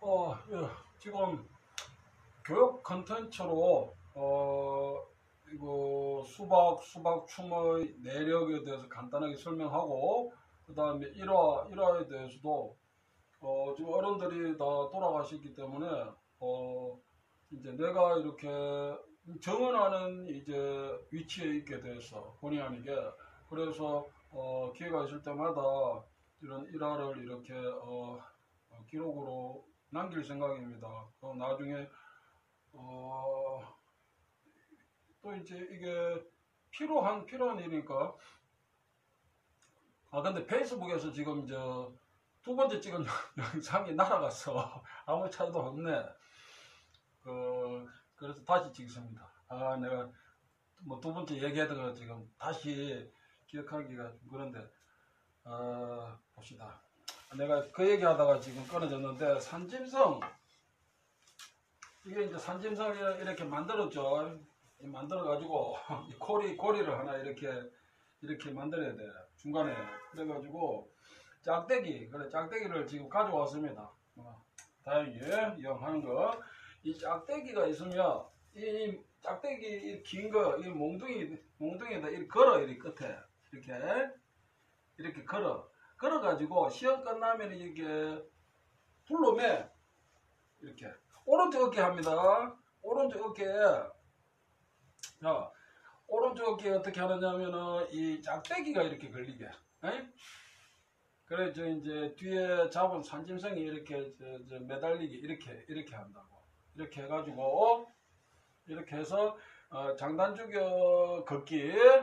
예. 지금 교육 컨텐츠로 이거 수박춤의 내력에 대해서 간단하게 설명하고, 그 다음에 일화에 대해서도 지금 어른들이 다 돌아가셨기 때문에 이제 내가 이렇게 정언하는 이제 위치에 있게 돼서 본의 아니게, 그래서 기회가 있을 때마다 이런 일화를 이렇게 기록으로 남길 생각입니다. 나중에 또 이제 이게 필요한 일이니까. 근데 페이스북에서 지금 두 번째 찍은 영상이 날아갔어. 아무 차이도 없네. 그래서 다시 찍습니다. 내가 뭐 두 번째 얘기하던 거 지금 다시 기억하기가 좀 그런데, 봅시다. 내가 그 얘기하다가 지금 끊어졌는데, 산짐승, 이게 이제 산짐승을 이렇게 만들었죠. 만들어가지고 고리를 하나 이렇게 만들어야 돼. 중간에. 그래가지고 짝대기를 지금 가져왔습니다. 다행히 이용하는 거. 이 짝대기가 있으면 이 짝대기 긴 거, 이 몽둥이에다 이렇게 걸어. 이렇게 끝에 이렇게 걸어가지고 시험 끝나면 이렇게 불러매. 이렇게 오른쪽 어깨 합니다. 오른쪽 어깨. 자, 오른쪽 어깨 어떻게 하느냐면은 이 짝대기가 이렇게 걸리게. 그래 이제 뒤에 잡은 산짐승이 이렇게 매달리게 이렇게 한다고. 이렇게 해가지고 이렇게 해서 장단주교 걷기는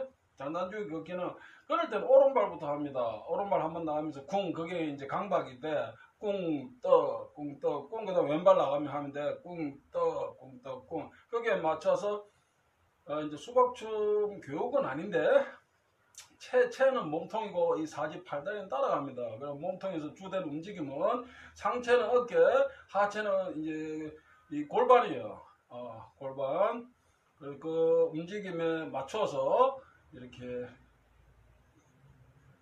그럴 때는 오른발부터 합니다. 오른발 한번 나가면서 그게 이제 강박인데, 그 다음 왼발 나가면 하면 돼. 거기에 맞춰서 이제 수박춤 교육은 아닌데, 체는 몸통이고 이 사지팔다리는 따라갑니다. 그럼 몸통에서 주된 움직임은 상체는 어깨, 하체는 이제 이 골반이에요. 골반. 그 움직임에 맞춰서 이렇게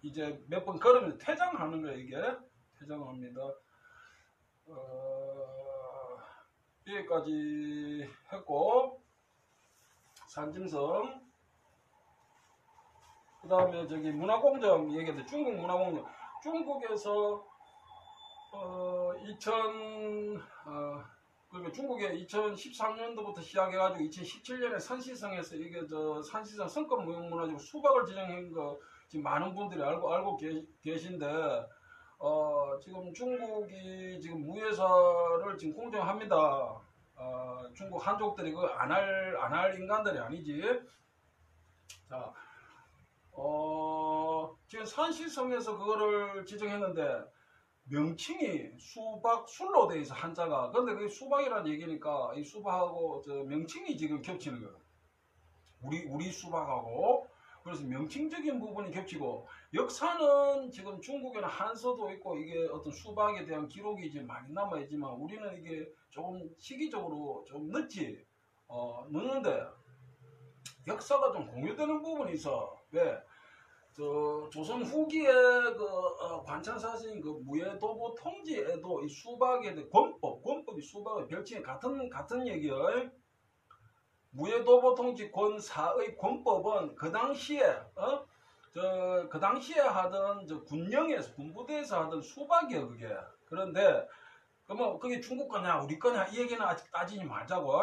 이제 몇 번 걸으면 퇴장하는 거예요. 이게 퇴장합니다. 여기까지 했고, 산짐승. 그 다음에 문화공정 얘기했는데, 중국 문화공정. 중국에서 그러니까 중국에 2013년도부터 시작해가지고 2017년에 산시성에서 이게 산시성 성급 무형문화재로 수박을 지정한 거 지금 많은 분들이 알고 계신데, 지금 중국이 지금 무예사를 지금 공정합니다. 중국 한족들이 그거 안 할 인간들이 아니지. 자, 지금 산시성에서 그거를 지정했는데, 명칭이 술로 돼 있어, 한자가. 근데 그게 수박이라는 얘기니까 이 수박하고 명칭이 지금 겹치는 거예요. 우리 수박하고. 그래서 명칭적인 부분이 겹치고, 역사는 지금 중국에는 한서도 있고 이게 어떤 수박에 대한 기록이 이제 많이 남아있지만, 우리는 이게 조금 시기적으로 좀 늦는데 역사가 좀 공유되는 부분이 있어. 왜? 조선 후기에 관찰사신 무예도보 통지에도 이 수박에 대해 권법이 수박의 별칭이 같은 얘기예요. 무예도보 통지 권사의 권법은 그 당시에 하던 군령에서 군부대에서 하던 수박이에요, 그게. 그런데 그러면 그게 중국 거냐 우리 거냐 이 얘기는 아직 따지지 말자고.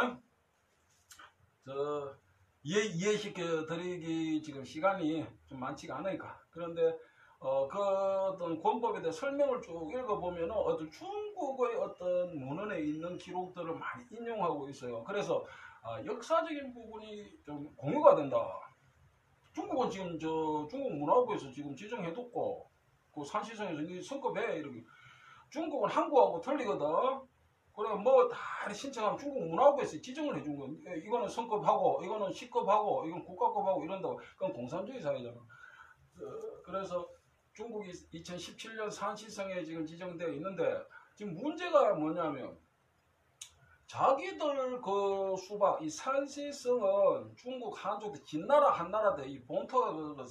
이해시켜 드리기 지금 시간이 좀 많지가 않으니까. 그런데 그 어떤 권법에 대해 설명을 쭉 읽어보면 어떤 중국의 어떤 문헌에 있는 기록들을 많이 인용하고 있어요. 그래서 역사적인 부분이 좀 공유가 된다. 중국은 지금 중국 문화부에서 지금 지정해뒀고, 그 산시성에서 이 성급해 이렇게. 중국은 한국하고 틀리거든. 그래 다 신청하면 중국 문화부에서 지정을 해준 거. 이거는 성급하고 이거는 시급하고 이건 국가급하고 이런다고. 그건 공산주의 사회잖아. 그래서 중국이 2017년 산시성에 지금 지정되어 있는데, 지금 문제가 뭐냐면 자기들 그 수박 이 산시성은 중국 한족 진나라 한나라대 이 본토가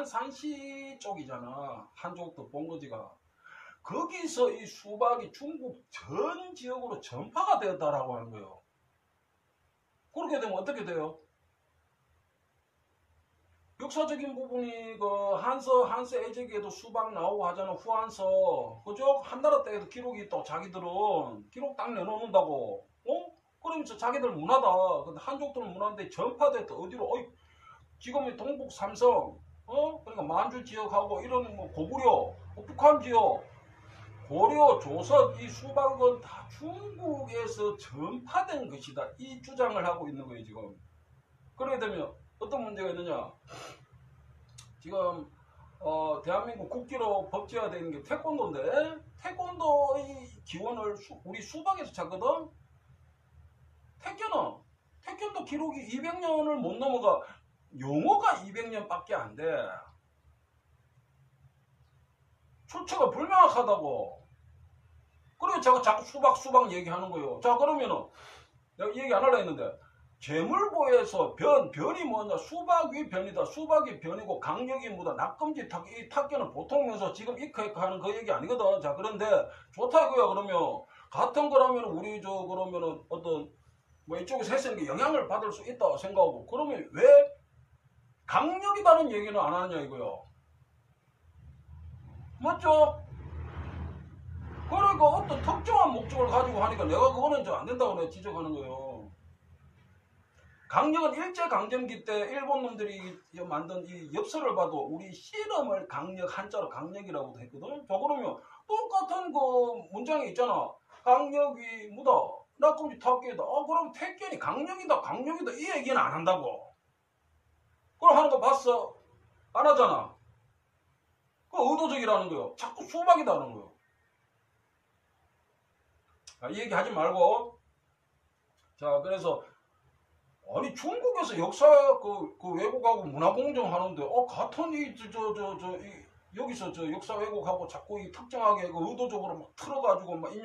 산시 쪽이잖아. 한족도 본거지가. 거기서 이 수박이 중국 전 지역으로 전파가 되었다라고 하는 거예요. 그렇게 되면 어떻게 돼요? 역사적인 부분이 그 한서 애제기에도 수박 나오고 하잖아. 후한서 그쪽 한나라 때에도 기록이 있다고. 자기들은 기록 딱 내놓는다고. 그러면서 자기들 문화다. 근데 한족들은 문화인데 전파됐다. 어디로? 지금 동북 삼성, 그러니까 만주 지역하고 이런 뭐 고구려, 북한 지역, 고려, 조선 이 수박은 다 중국에서 전파된 것이다. 이 주장을 하고 있는 거예요 지금. 그렇게 되면 어떤 문제가 있느냐? 지금 대한민국 국기로 법제화되는 게 태권도인데 태권도의 기원을 우리 수박에서 찾거든. 태권도 기록이 200년을 못 넘어가. 용어가 200년밖에 안 돼. 출처가 불명확하다고. 그래서 제가 자꾸 수박 얘기하는 거예요. 자, 그러면은 내가 얘기 안 하려 했는데 재물보에서 변이 뭐냐? 수박이 변이다. 수박이 변이고 강력이 뭐다. 낙금지 이 탁견은 보통 명사 지금 이크 하는 그 얘기 아니거든. 자, 그런데 좋다 이거야. 그러면 같은 거라면 우리 그러면은 어떤 뭐 이쪽에서 했으니까 영향을 받을 수 있다 생각하고, 그러면 왜 강력이다는 얘기는 안 하느냐 이거요. 맞죠? 그러니까 어떤 특정한 목적을 가지고 하니까 내가 그거는 좀 안 된다고 내가 지적하는 거예요. 강력은 일제강점기 때 일본 놈들이 만든 이 엽서를 봐도 우리 실험을 강력, 한자로 강력이라고도 했거든. 저 그러면 똑같은 그 문장이 있잖아. 강력이 묻어. 낙금지 탁기다. 그럼 택견이 강력이다 이 얘기는 안 한다고. 그럼 하는 거 봤어? 안 하잖아. 그 의도적이라는 거요. 자꾸 수박이다는 거요. 이 얘기 하지 말고. 자, 그래서 아니 중국에서 역사 그 왜곡하고 문화 공정 하는데 같은 여기서 역사 왜곡하고 자꾸 이 특정하게 그 의도적으로 막 틀어가지고 막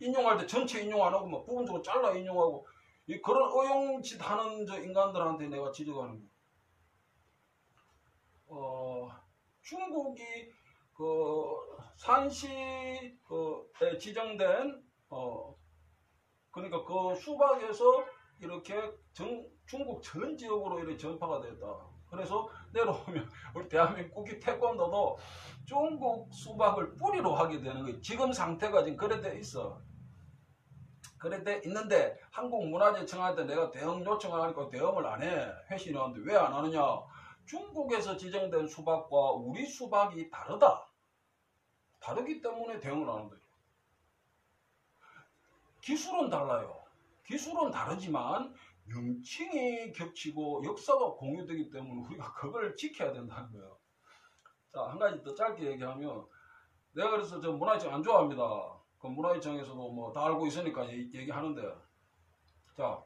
인용할 때 전체 인용 안 하고 막 부분적으로 잘라 인용하고 그런 어용짓 하는 인간들한테 내가 지적하는 거예요. 중국이 그 산시에 지정된 그러니까 그 수박에서 이렇게 중국 전 지역으로 이렇게 전파가 됐다. 그래서 내려오면 우리 대한민국 국기 태권도도 중국 수박을 뿌리로 하게 되는 거예요. 지금 상태가 지금 그래 돼 있어. 그래 돼 있는데 한국문화재청한테 내가 대응 요청을 하니까 대응을 안 해. 회신을 하는데 왜 안 하느냐? 중국에서 지정된 수박과 우리 수박이 다르다. 다르기 때문에 대응을 하는 거예요. 기술은 달라요. 기술은 다르지만 명칭이 겹치고 역사가 공유되기 때문에 우리가 그걸 지켜야 된다는 거예요. 자, 한 가지 더 짧게 얘기하면 내가 그래서 저 문화재청 안 좋아합니다. 그 문화재청에서도 뭐 다 알고 있으니까 얘기하는데, 자,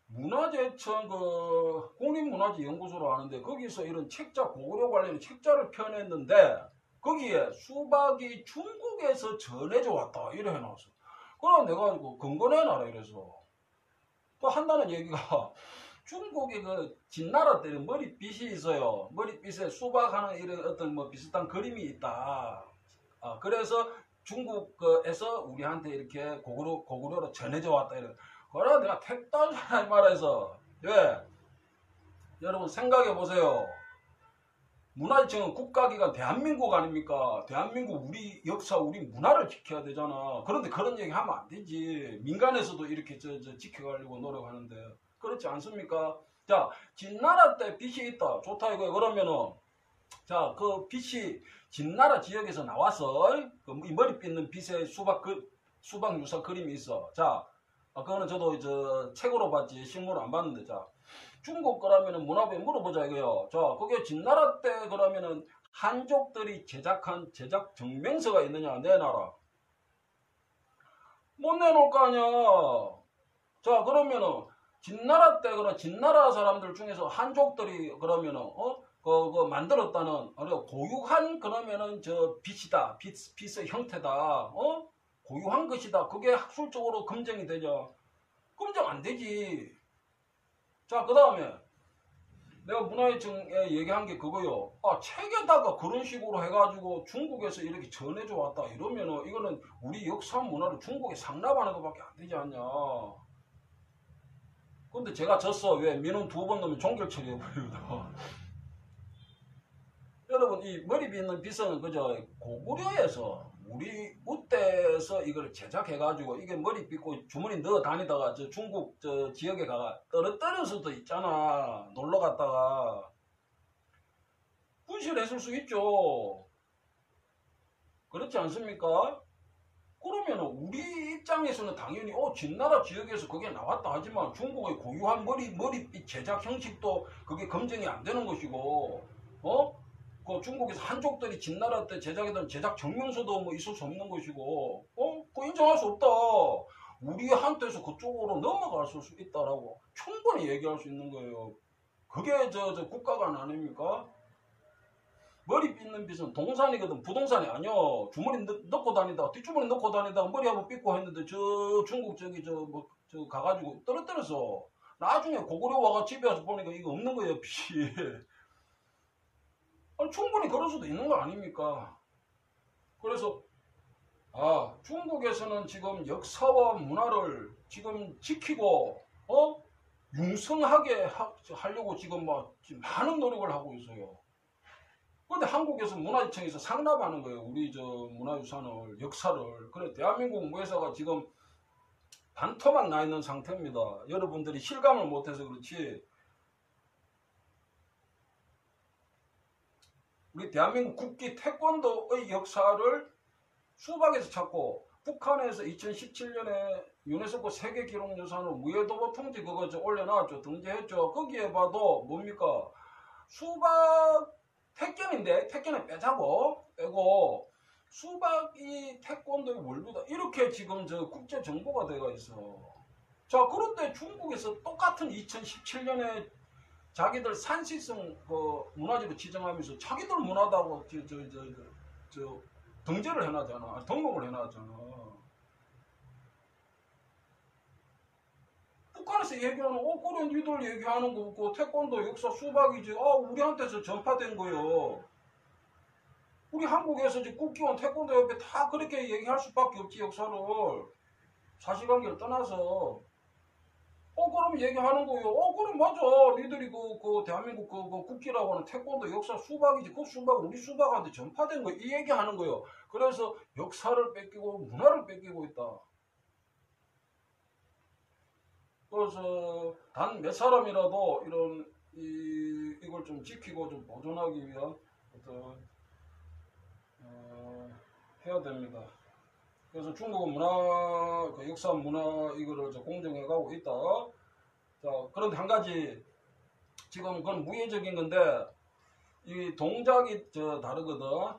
문화재청 그 국립문화재연구소로 하는데 거기서 이런 책자 고구려 관련 책자를 펴냈는데 거기에 수박이 중국에서 전해져 왔다 이래 해놨어. 그럼 내가 근거 내놔라 이래서 또 한다는 얘기가 중국의 그 진나라 때는 머릿빛이 있어요. 머릿빛에 수박하는 이런 어떤 뭐 비슷한 그림이 있다. 그래서 중국에서 우리한테 이렇게 고구려로 전해져 왔다 이래. 그래 내가 택도하잖아 이 말에서. 왜? 여러분 생각해 보세요. 문화재청은 국가기관 대한민국 아닙니까? 대한민국 우리 역사 우리 문화를 지켜야 되잖아. 그런데 그런 얘기 하면 안 되지. 민간에서도 이렇게 지켜가려고 노력하는데 그렇지 않습니까? 자, 진나라 때 빛이 있다. 좋다 이거예요. 그러면은 자, 그 빛이 진나라 지역에서 나와서 그 머리 빗는 빛의 수박 유사 그림이 있어. 자, 그거는 저도 책으로 봤지 실물로 안 봤는데, 자, 중국 거라면은 문화부에 물어보자 이거요. 자, 그게 진나라 때 그러면은 한족들이 제작한 제작 증명서가 있느냐 내놔라. 못 내놓을 거 아니야. 자, 그러면은 진나라 때 그런 진나라 사람들 중에서 한족들이 그러면은 그 만들었다는 고유한 그러면은 저 빛이다. 빛의 형태다. 고유한 것이다. 그게 학술적으로 검증이 되죠. 검증 안 되지. 자, 그 다음에 내가 문화유청에 얘기한 게 그거요. 아, 책에다가 그런 식으로 해가지고 중국에서 이렇게 전해줘 왔다 이러면은 이거는 우리 역사 문화를 중국에 상납하는 것밖에 안 되지 않냐. 근데 제가 졌어. 왜? 민원 2번 넣으면 종결 처리해버리거든. 여러분, 이 머리 빗는 비서는 그저 고구려에서 우리 우대에서 이걸 제작해가지고 이게 머리 빗고 주머니 넣어 다니다가 저 중국 저 지역에 가가 떨어뜨릴 수도 있잖아. 놀러 갔다가. 분실했을 수 있죠. 그렇지 않습니까? 그러면 우리 입장에서는 당연히 진나라 지역에서 그게 나왔다 하지만 중국의 고유한 머리빛 제작 형식도 그게 검증이 안 되는 것이고 그 중국에서 한족들이 진나라 때 제작했던 제작 증명서도 뭐 있을 수 없는 것이고 그거 인정할 수 없다. 우리한테서 그쪽으로 넘어갈 수 있다라고 충분히 얘기할 수 있는 거예요. 그게 저 국가관 아닙니까? 머리 빗는 빗은 동산이거든. 부동산이 아니여. 주머니 넣고 다니다 뒷주머니 넣고 다니다 머리 한번 빗고 했는데 저 중국 저기 저 가가지고 떨어뜨렸어. 나중에 고구려 와가 집에 와서 보니까 이거 없는 거예요. 피. 아니, 충분히 그럴 수도 있는 거 아닙니까? 그래서 중국에서는 지금 역사와 문화를 지금 지키고 융성하게 하려고 지금 많은 노력을 하고 있어요. 근데 한국에서 문화유청에서 상납하는 거예요. 우리 저 문화유산을, 역사를. 그래, 대한민국 무예사가 지금 반토막 나 있는 상태입니다. 여러분들이 실감을 못해서 그렇지. 우리 대한민국 국기 태권도의 역사를 수박에서 찾고, 북한에서 2017년에 유네스코 세계기록유산으로 무예도보 통지 그거 올려놨죠. 등재했죠. 거기에 봐도 뭡니까? 수박 택견인데 택견을 빼고 수박이 태권도의 원류다 이렇게 지금 저 국제 정보가 되어 있어. 자, 그런데 중국에서 똑같은 2017년에 자기들 산시성 그 문화재로 지정하면서 자기들 문화다고 저 등재를 해놨잖아. 등록을 해놨잖아. 북한에서 얘기하는 그래 니들 얘기하는 거 그 태권도 역사 수박이지 우리한테서 전파된 거요. 우리 한국에서 이제 국기원 태권도 협회 다 그렇게 얘기할 수밖에 없지. 역사를 사실관계를 떠나서 그럼 얘기하는 거요. 그럼 맞아. 니들이 그 대한민국 그 국기라고 하는 태권도 역사 수박이지. 그 수박은 우리 수박한테 전파된 거 이 얘기하는 거요. 그래서 역사를 뺏기고 문화를 뺏기고 있다. 그래서 단 몇 사람이라도 이런 이걸 좀 지키고 좀 보존하기 위한 어떤 해야 됩니다. 그래서 중국은 문화, 그 역사 문화 이거를 공정해 가고 있다. 자, 그런데 한 가지 지금 그건 무예적인 건데 이 동작이 다르거든.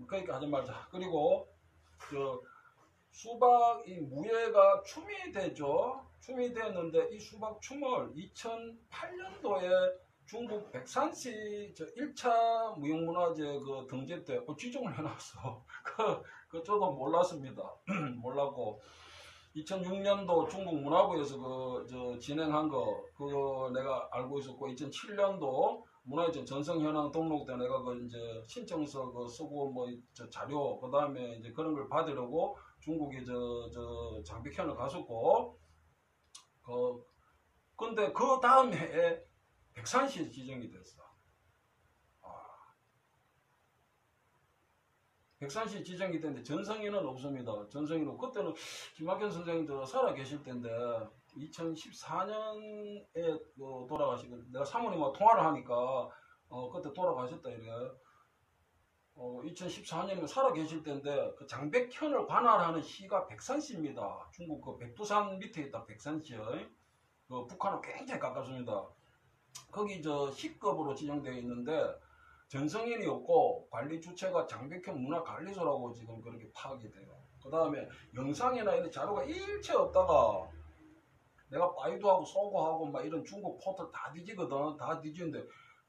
그러니까 하지 말자. 그리고 수박 이 무예가 춤이 되죠. 춤이 되었는데 이 수박 춤을 2008년도에 중국 백산시 1차 무형문화재 그 등재 때 지정을 해놨어. 그 저도 몰랐습니다. 몰랐고 2006년도 중국 문화부에서 진행한 거 그거 내가 알고 있었고 2007년도 문화유적 전성현황 등록 때 내가 이제 신청서 쓰고 자료 그 다음에 이제 그런 걸 받으려고 중국에 장백현을 갔었고 근데 그 다음 해에 백산시에 지정이 됐어. 백산시에 지정이 됐는데 전성인은 없습니다. 전성인은 그때는 김학현 선생님도 살아 계실 때인데 2014년에 돌아가시고 내가 사모님하고 통화를 하니까 그때 돌아가셨다 이래. 2014년에 살아 계실 때인데 그 장백현을 관할하는 시가 백산시입니다. 중국 그 백두산 밑에 있다 백산시. 그 북한은 굉장히 가깝습니다. 거기 시급으로 지정되어 있는데 전성인이 없고 관리 주체가 장백현 문화관리소라고 지금 그렇게 파악이 돼요. 그 다음에 영상이나 이런 자료가 일체 없다가 내가 바이두하고 소고하고 이런 중국 포털 다 뒤지거든. 다 뒤지는데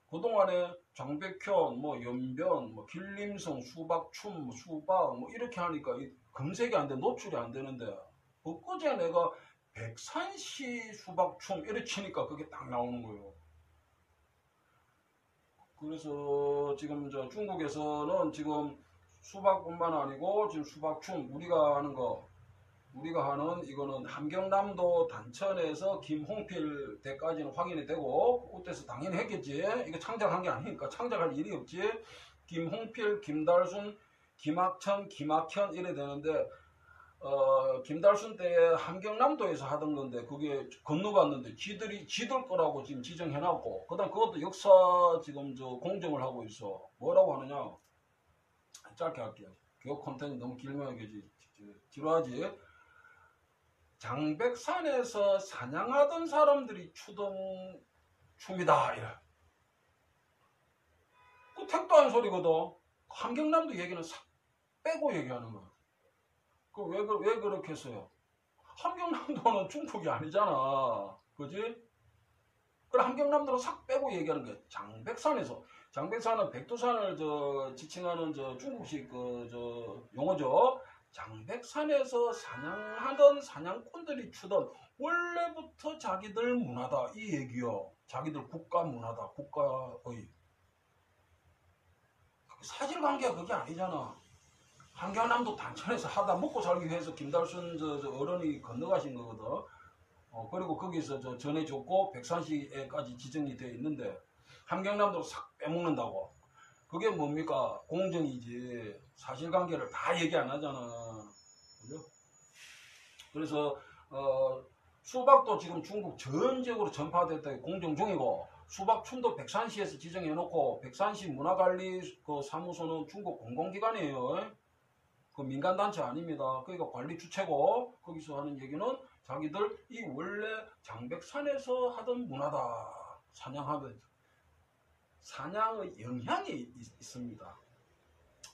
그동안에 장백현, 연변, 길림성, 수박춤, 수박 이렇게 하니까 검색이 안 돼, 노출이 안 되는데 엊그제 내가 백산시 수박춤 이렇게 치니까 그게 딱 나오는 거예요. 그래서 지금 저 중국에서는 지금 수박뿐만 아니고 지금 수박춤 우리가 하는 이거는 함경남도 단천에서 김홍필 대까지는 확인이 되고 그때서 당연히 했겠지. 이거 창작한 게 아니니까 창작할 일이 없지. 김홍필, 김달순, 김학천, 김학현 이래 되는데 김달순 때 함경남도에서 하던 건데 그게 건너갔는데 지들 거라고 지금 지정해놨고 그다음 그것도 역사 지금 저 공정을 하고 있어. 뭐라고 하느냐? 짧게 할게요. 교육 콘텐츠 너무 길면 지루하지. 장백산에서 사냥하던 사람들이 추던 춤이다. 이래. 그 택도 안 소리거든. 함경남도 얘기는 싹 빼고 얘기하는 거야. 그 왜 그렇게 했어요? 함경남도는 중국이 아니잖아. 그지? 그래 함경남도는 싹 빼고 얘기하는 거야. 장백산은 백두산을 지칭하는 중국식 용어죠. 장백산에서 사냥하던 사냥꾼들이 추던 원래부터 자기들 문화다 이 얘기요. 자기들 국가 문화다. 국가의 사실관계가 그게 아니잖아. 함경남도 단천에서 하다 먹고 살기 위해서 김달순 어른이 건너가신 거거든. 그리고 거기서 전해줬고 백산시에까지 지정이 되어 있는데 함경남도로 싹 빼먹는다고. 그게 뭡니까? 공정이지. 사실관계를 다 얘기 안 하잖아. 그죠? 그래서 수박도 지금 중국 전적으로 전파됐다 공정 중이고 수박춤도 백산시에서 지정해놓고 백산시 문화관리 사무소는 중국 공공기관이에요. 그 민간단체 아닙니다. 그러니까 관리 주체고 거기서 하는 얘기는 자기들 이 원래 장백산에서 하던 문화다. 사냥의 영향이 있습니다.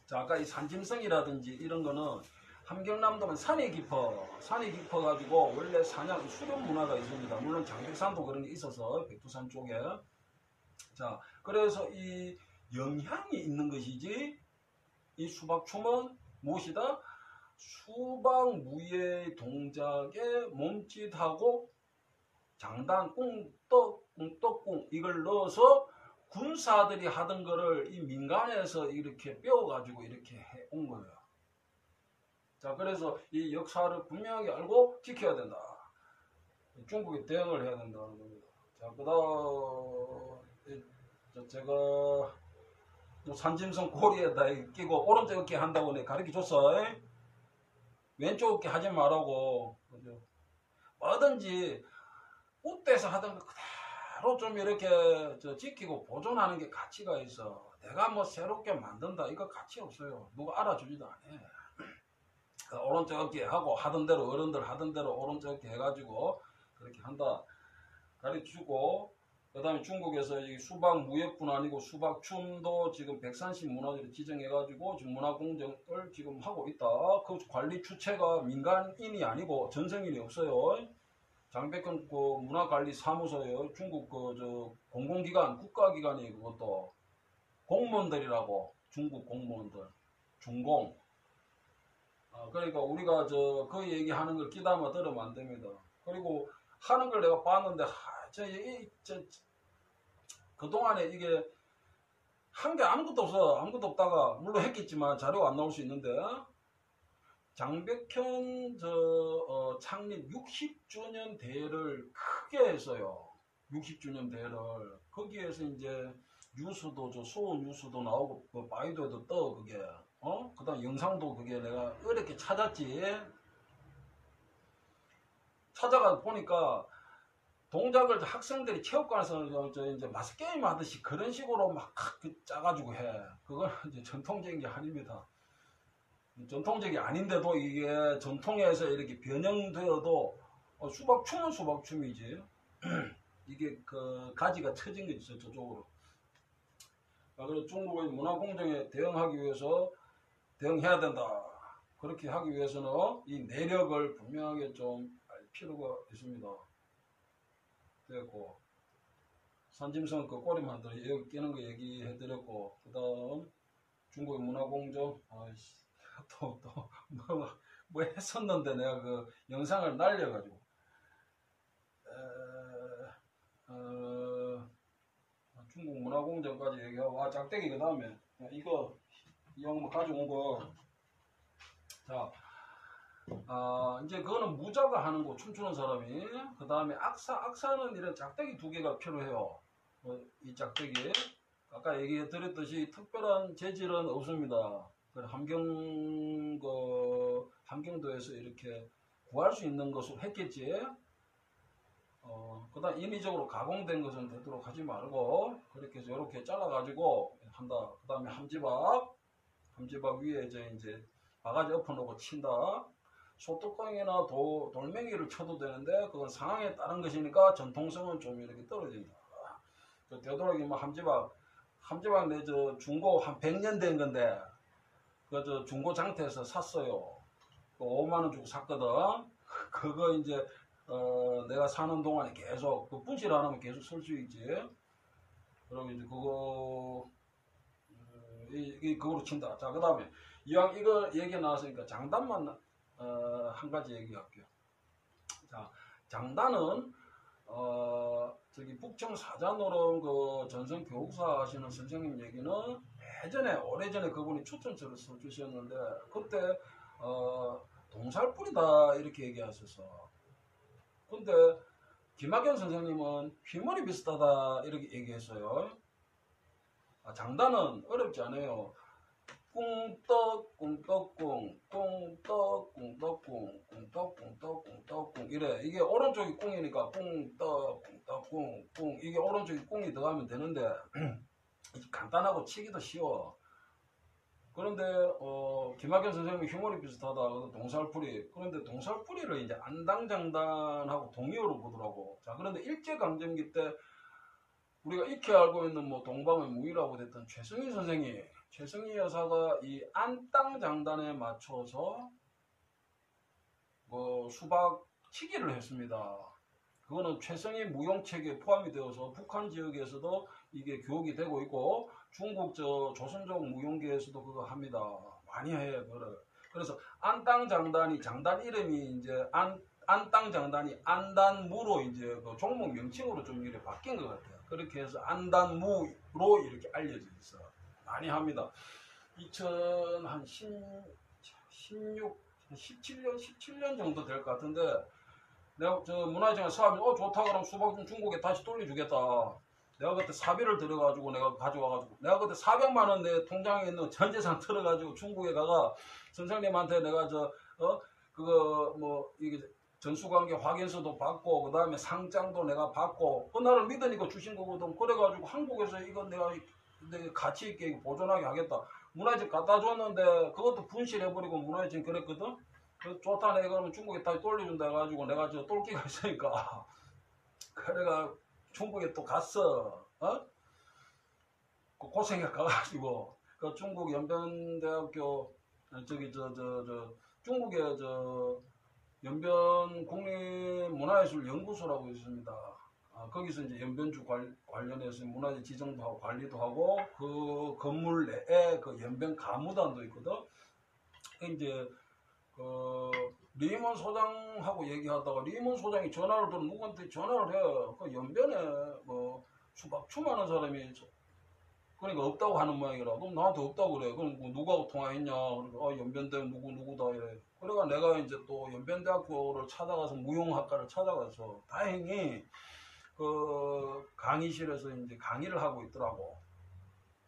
자, 아까 이 산짐승이라든지 이런 거는 함경남도는 산이 깊어가지고 원래 사냥 수렵 문화가 있습니다. 물론 장백산도 그런 게 있어서 백두산 쪽에. 자, 그래서 이 영향이 있는 것이지 이 수박춤은 무엇이다? 수박 무예 동작에 몸짓하고 장단, 꿍떡꿍 이걸 넣어서 군사들이 하던 거를 이 민간에서 이렇게 배워가지고 이렇게 해온 거예요. 자, 그래서 이 역사를 분명하게 알고 지켜야 된다. 중국에 대응을 해야 된다는 겁니다. 자, 그 다음 제가 산짐승 고리에다 끼고 오른쪽 어깨 한다고 내가 가르쳐 줬어. 왼쪽 어깨 하지 말라고. 그죠? 뭐든지 웃대서 하던 거 그대로 좀 이렇게 지키고 보존하는 게 가치가 있어. 내가 뭐 새롭게 만든다 이거 가치 없어요. 누가 알아주지도 않아. 오른쪽 어깨 하고 하던 대로 어른들 하던 대로 오른쪽 어깨 해가지고 그렇게 한다 가르쳐주고 그 다음에 중국에서 이 수박 무역뿐 아니고 수박춤도 지금 백산시 문화재로 지정해가지고 지금 문화공정을 지금 하고 있다. 그 관리 주체가 민간인이 아니고 전생인이 없어요. 장백현 그 문화관리사무소예요. 중국 공공기관, 국가기관이에요. 그것도 공무원들이라고 중국 공무원들, 중공. 그러니까 우리가 그 얘기하는 걸 끼담아 들으면 안 됩니다. 그리고 하는 걸 내가 봤는데 그동안에 이게 한 게 아무것도 없어. 아무것도 없다가 물론 했겠지만 자료가 안 나올 수 있는데 장백현 창립 60주년 대회를 크게 했어요. 60주년 대회를 거기에서 이제 뉴스도 소원 뉴스도 나오고 그 바이도에도 떠 그게 그다음 영상도 그게 내가 어렵게 찾았지. 찾아가 보니까 동작을 학생들이 체육관에서 이제 마스 게임 하듯이 그런 식으로 막 짜가지고 해. 그건 이제 전통적인 게 아닙니다. 전통적이 아닌데도 이게 전통에서 이렇게 변형되어도 수박춤은 수박춤이지. 이게 그 가지가 처진 게 있어 저쪽으로. 그래서 중국의 문화공정에 대응하기 위해서 대응해야 된다. 그렇게 하기 위해서는 이 내력을 분명하게 좀 알 필요가 있습니다. 됐고 산짐승 그 꼬리 만들어 여기 끼는 거 얘기해드렸고 그 다음 중국의 문화공정 뭐 했었는데 내가 그 영상을 날려가지고 중국 문화공정까지 얘기하고, 짝대기 그 다음에 이거 이 양반 가져온 거. 자, 이제 그거는 무자가 하는 거, 춤추는 사람이. 그 다음에 악사는 이런 짝대기 2개가 필요해요. 이 짝대기. 아까 얘기해 드렸듯이 특별한 재질은 없습니다. 함경도에서 이렇게 구할 수 있는 것을 했겠지. 그 다음 인위적으로 가공된 것은 되도록 하지 말고, 그렇게 해서 이렇게 잘라가지고 한다. 그 다음에 함지박 위에 이제 바가지 엎어놓고 친다. 소뚜껑이나 돌멩이를 쳐도 되는데, 그건 상황에 따른 것이니까 전통성은 좀 이렇게 떨어진다. 되도록이면 함지박 내 중고 한 100년 된 건데, 중고 장터에서 샀어요. 5만원 주고 샀거든. 그거 이제 내가 사는 동안에 계속 분실 안 하면 계속 쓸 수 있지. 그럼 이제 그거로 친다. 자, 그 다음에 이왕 이거 얘기 나왔으니까 장단만 한 가지 얘기할게요. 자, 장단은 저기 북청 사자노름 전성 교육사 하시는 선생님 얘기는 오래전에 그분이 추천서를 써주셨는데, 그때 동살풀이다 이렇게 얘기하셨어. 근데 김학현 선생님은 휘머리 비슷하다 이렇게 얘기했어요. 장단은 어렵지 않아요. 꿍떡 꿍떡꿍 꿍떡 꿍떡꿍 꿍떡 꿍떡 꿍떡꿍 이래. 이게 오른쪽이 꿍이니까 꿍떡 꿍떡꿍 꿍, 이게 오른쪽이 꿍이 들어가면 되는데 간단하고 치기도 쉬워. 그런데 김학현 선생님이 휘머리 비슷하다 동살풀이. 그런데 동살풀이를 이제 안당장단하고 동의어로 보더라고. 자, 그런데 일제강점기 때 우리가 익히 알고 있는 동방의 무희라고 됐던 최성희 여사가 이 안땅장단에 맞춰서 수박 치기를 했습니다. 그거는 최성희 무용책에 포함이 되어서 북한 지역에서도 이게 교육이 되고 있고, 중국 조선족 무용계에서도 그거 합니다. 많이 해, 그거를. 그래서 안땅장단이, 장단 이름이 이제 안땅장단이 안단무로 이제 종목 명칭으로 좀 이렇게 바뀐 것 같아요. 그렇게 해서 안단무로 이렇게 알려져 있어. 많이 합니다. 17년 정도 될 것 같은데, 내가 문화재청에 사업이 좋다 그러면 수박 좀 중국에 다시 돌려주겠다. 내가 그때 사비를 들어가지고 내가 가져와가지고, 내가 그때 400만 원 내 통장에 있는 전 재산 들어가지고 중국에 가가 선생님한테 내가 이게 전수관계 확인서도 받고, 그 다음에 상장도 내가 받고, 나를 믿으니까 주신 거거든. 그래가지고 한국에서 이건 내가 가치 있게 보존하게 하겠다. 문화재 갖다 줬는데 그것도 분실해버리고 문화재 그랬거든. 좋다, 내가 그러면 중국에 다시 돌려준다 해가지고 내가 똘끼가 있으니까 그래가 중국에 또 갔어. 고생해 가가지고 중국 연변대학교 중국에 연변 국립문화예술연구소라고 있습니다. 거기서 이제 연변주 관련해서 문화재 지정도 하고 관리도 하고, 그 건물 내에 그 연변 가무단도 있거든. 이제 리먼 소장하고 얘기하다가 리먼 소장이 전화를 들어 누구한테 전화를 해. 그 연변에 수박 춤하는 사람이 그러니까 없다고 하는 모양이라. 그럼 나한테 없다고 그래. 그럼 누구하고 통화했냐? 그러니까 연변대 누구다 이래. 그래가 내가 이제 또 연변대학교를 찾아가서 무용학과를 찾아가서 다행히 강의실에서 이제 강의를 하고 있더라고.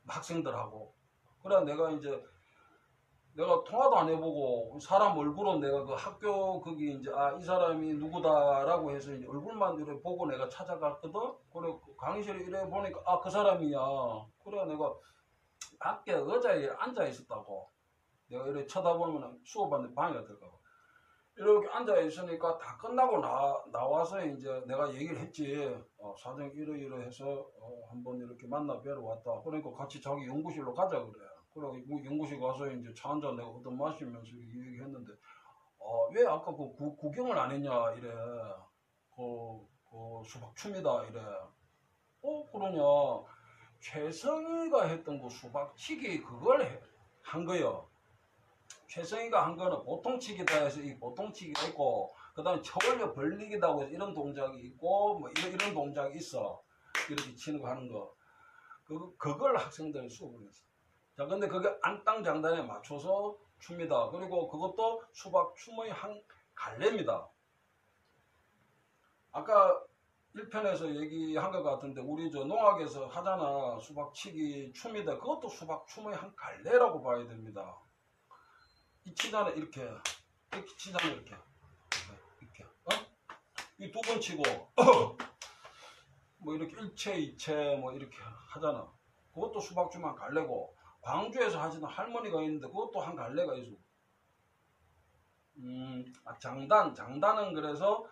학생들하고. 그래 내가 통화도 안 해보고 사람 얼굴은 내가 그 학교 거기 이제 이 사람이 누구다라고 해서 이제 얼굴만 이렇게 보고 내가 찾아갔거든. 그래 강의실에 이래 보니까 그 사람이야. 그래 내가 밖에 의자에 앉아 있었다고. 내가 이렇게 쳐다보면 수업하는데 방해가 될까봐. 이렇게 앉아 있으니까 다 끝나고 나와서 이제 내가 얘기를 했지. 사정 이러해서 한번 이렇게 만나 뵈러 왔다. 그러니까 같이 자기 연구실로 가자 그래. 그러고 연구실 가서 이제 차 한잔 내가 얻어 마시면서 얘기했는데, 왜 아까 구경을 안 했냐 이래. 수박춤이다 이래. 그러냐. 최성희가 했던 그 수박치기 그걸 한 거요. 최성희가 한 거는 보통치기다 해서 이 보통치기가 있고, 그 다음에 쳐올려 벌리기다 해서 이런 동작이 있고, 이런 동작이 있어. 이렇게 치는 거 하는 거. 그걸 학생들이 수업을 했어. 자, 근데 그게 안땅장단에 맞춰서 춥니다. 그리고 그것도 수박 춤의 한 갈래입니다. 아까 1편에서 얘기한 것 같은데 우리 저 농학에서 하잖아. 수박치기 춤이다. 그것도 수박 춤의 한 갈래라고 봐야 됩니다. 이 치자는 이렇게 치자는 이렇게 이 두 번 치고 뭐 이렇게 일체 이체 뭐 이렇게 하잖아. 그것도 수박춤 한 갈래고, 광주에서 하시는 할머니가 있는데 그것도 한 갈래가 있어. 장단은 그래서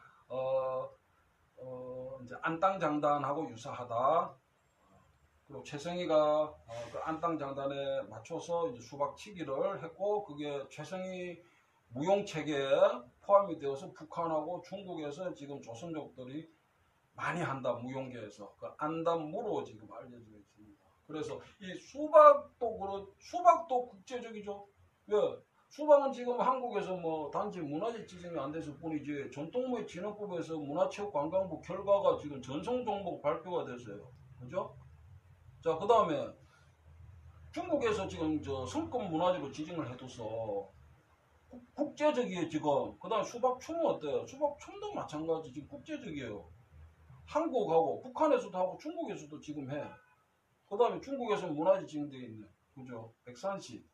이제 안땅장단하고 유사하다. 그리고 최성희가 그 안땅장단에 맞춰서 이제 수박치기를 했고, 그게 최성희 무용체계에 포함이 되어서 북한하고 중국에서 지금 조선족들이 많이 한다. 무용계에서 그 안단무로 지금 알려져 있습니다. 그래서 이 수박도 국제적이죠. 왜? 수박은 지금 한국에서 뭐 단지 문화재 지정이 안 됐을 뿐이지 전통무예진흥법에서 문화체육관광부 결과가 지금 전성 종목 발표가 됐어요. 그죠? 자, 그 다음에 중국에서 지금 저 성급 문화재로 지정을 해둬서 국제적이에요 지금. 그 다음에 수박춤은 어때요? 수박춤도 마찬가지 지금 국제적이에요. 한국하고 북한에서도 하고 중국에서도 지금 해. 그 다음에 중국에서는 문화재 지정되어 있네. 그죠? 백산시.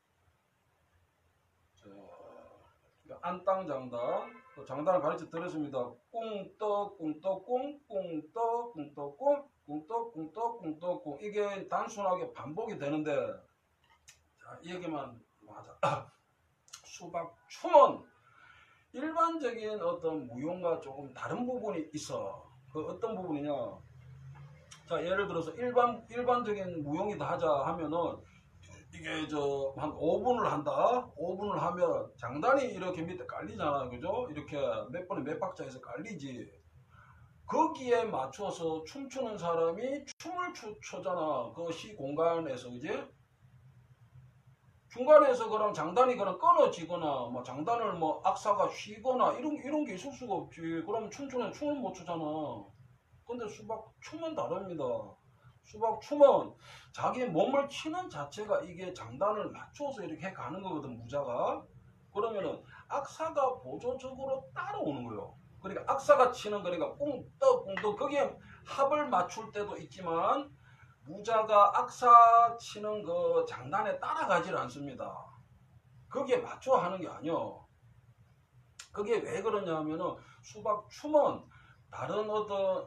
안땅장단. 그 장단을 가르쳐 드렸습니다. 꿍떡 꿍떡 꿍 꿍떡 꿍떡 꿍 꿍떡 꿍떡 꿍떡 꿍. 이게 단순하게 반복이 되는데, 자, 이 얘기만 하자. 수박춤은 일반적인 어떤 무용과 조금 다른 부분이 있어. 그 어떤 부분이냐? 자, 예를 들어서 일반적인 무용이다 하자 하면은 이게 저 한 5분을 한다. 5분을 하면 장단이 이렇게 밑에 깔리잖아. 그죠? 이렇게 몇 번에 몇 박자에서 깔리지. 거기에 맞춰서 춤추는 사람이 춤을 춰잖아. 그 시 공간에서, 그지? 중간에서 그럼 장단이 그럼 끊어지거나 뭐 장단을 뭐 악사가 쉬거나 이런 게 있을 수가 없지. 그럼 춤추는 춤을 못 추잖아. 근데 수박춤은 다릅니다. 수박춤은 자기 몸을 치는 자체가 이게 장단을 맞춰서 이렇게 가는 거거든, 무자가. 그러면은 악사가 보조적으로 따라오는 거예요. 그러니까 악사가 치는 거니까 꿍떡 꿍떡, 거기에 합을 맞출 때도 있지만 무자가 악사 치는 그 장단에 따라가질 않습니다. 거기에 맞춰 하는 게 아니요. 그게 왜 그러냐 하면은 수박춤은 다른 어떤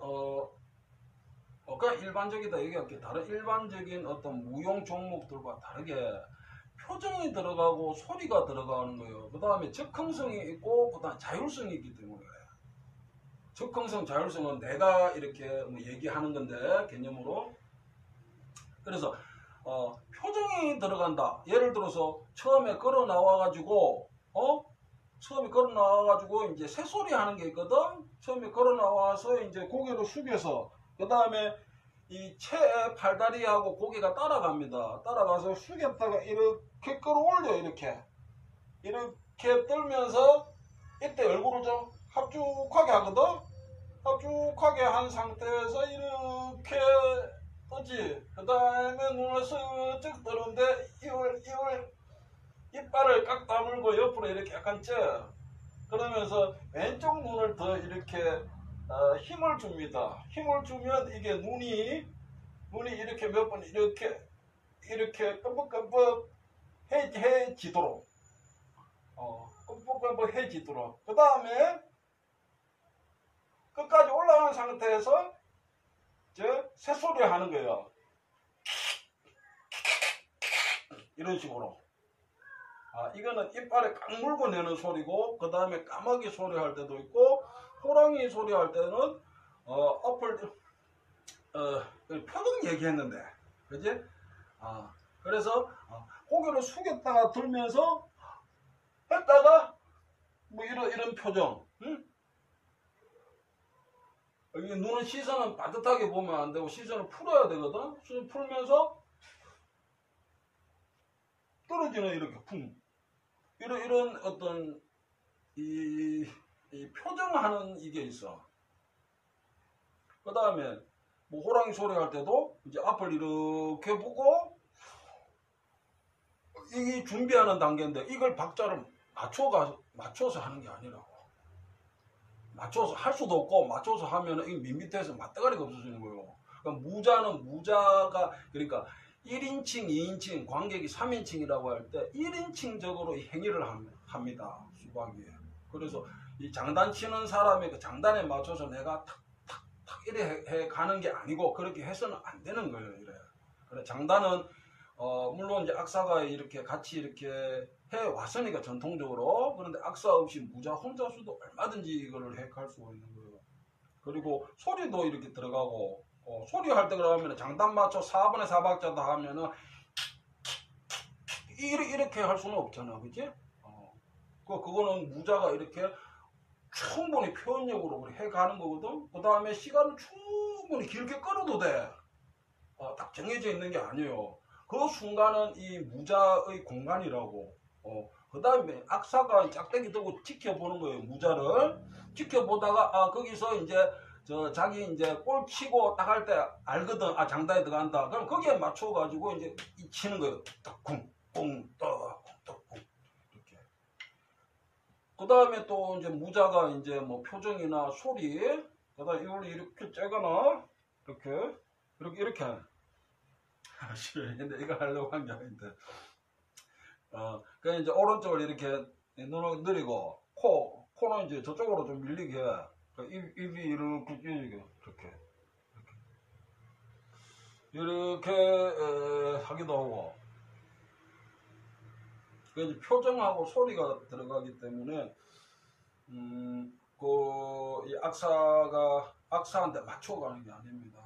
그냥 일반적이다 얘기할게. 다른 일반적인 어떤 무용 종목들과 다르게 표정이 들어가고 소리가 들어가는 거예요. 그 다음에 즉흥성이 있고 그 다음에 자율성이 있기 때문에. 즉흥성, 자율성은 내가 이렇게 뭐 얘기하는 건데 개념으로. 그래서 표정이 들어간다. 예를 들어서 처음에 걸어 나와가지고 이제 새소리 하는 게 있거든. 처음에 걸어 나와서 이제 고개를 숙여서 그 다음에 이 채의 팔다리하고 고개가 따라갑니다. 따라가서 숙였다가 이렇게 끌어올려. 이렇게 떨면서 이때 얼굴을 좀 합죽하게 하거든. 합죽하게 한 상태에서 이렇게 뜨지. 그 다음에 눈을 슬쩍 뜨는데 이빨을 깍 다물고 옆으로 이렇게 약간 쪄. 그러면서 왼쪽 눈을 더 이렇게 힘을 줍니다. 힘을 주면 이게 눈이 이렇게 몇 번 이렇게 끔뻑끔뻑 해지도록 끔뻑끔뻑 해지도록. 그 다음에 끝까지 올라간 상태에서 새소리 하는 거예요. 이런 식으로. 이거는 이빨에 깍 물고 내는 소리고, 그 다음에 까마귀 소리 할 때도 있고, 호랑이 소리 할 때는 표정 얘기했는데, 그지? 그래서 고개를 숙였다가 들면서 했다가 뭐 이런 표정. 응? 여기 눈은 시선은 빠듯하게 보면 안 되고 시선을 풀어야 되거든. 시선 풀면서 떨어지는 이렇게 쿵. 이런 어떤 이 표정하는 이게 있어. 그 다음에 뭐 호랑이 소리 할 때도 이제 앞을 이렇게 보고 이 준비하는 단계인데 이걸 박자를 맞춰서 하는 게 아니라고. 맞춰서 할 수도 없고 맞춰서 하면은 이 밋밋해서 맞대가리가 없어지는 거예요. 그러니까 무자는 무자가 그러니까 1인칭, 2인칭, 관객이 3인칭이라고 할 때 1인칭적으로 이 행위를 합니다. 수박이. 그래서 이 장단 치는 사람의 그 장단에 맞춰서 내가 탁탁탁 이래 해 가는 게 아니고 그렇게 해서는 안 되는 거예요. 이래. 그래 장단은 물론 이제 악사가 이렇게 같이 이렇게 해 왔으니까 전통적으로. 그런데 악사 없이 무자 혼자서도 얼마든지 이거를 해갈 수가 있는 거예요. 그리고 소리도 이렇게 들어가고 소리 할 때 그러면 장단 맞춰 4분의 4박자다 하면은 이렇게 할 수는 없잖아, 그치? 그거는 무자가 이렇게 충분히 표현력으로 해가는 거거든. 그 다음에 시간을 충분히 길게 끌어도 돼. 딱 정해져 있는 게 아니에요. 그 순간은 이 무자의 공간이라고. 그 다음에 악사가 짝대기 들고 지켜보는 거예요. 무자를 지켜보다가 거기서 이제 자기 이제 볼 치고 딱 할 때 알거든. 장단에 들어간다. 그럼 거기에 맞춰 가지고 이제 치는 거예요. 쿵쿵떡쿵떡쿵 이렇게. 그 다음에 또 이제 무자가 이제 뭐 표정이나 소리, 그다음에 이걸 이렇게 째거나 이렇게. 근데 이거 하려고 한 게 아닌데. 그냥 이제 오른쪽을 이렇게 눈을 느리고 코는 이제 저쪽으로 좀 밀리게 해. 입이 이렇게 끼게 이렇게 하기도 하고. 그 이제 표정하고 소리가 들어가기 때문에 이 악사한테 맞춰가는 게 아닙니다.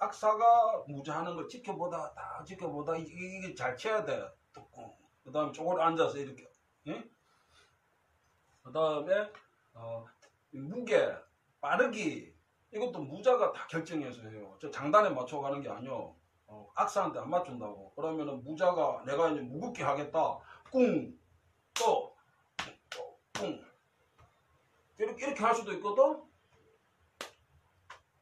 악사가 무자하는 걸 지켜보다 이게 잘 쳐야 돼. 그 다음에 쪼그려 앉아서 이렇게. 예? 그 다음에 무게, 빠르기 이것도 무자가 다 결정해서 해요. 저 장단에 맞춰가는 게 아니요. 악사한테 안 맞춘다고. 그러면은 무자가 내가 이제 무겁게 하겠다. 꿍, 또, 꿍. 이렇게 할 수도 있거든.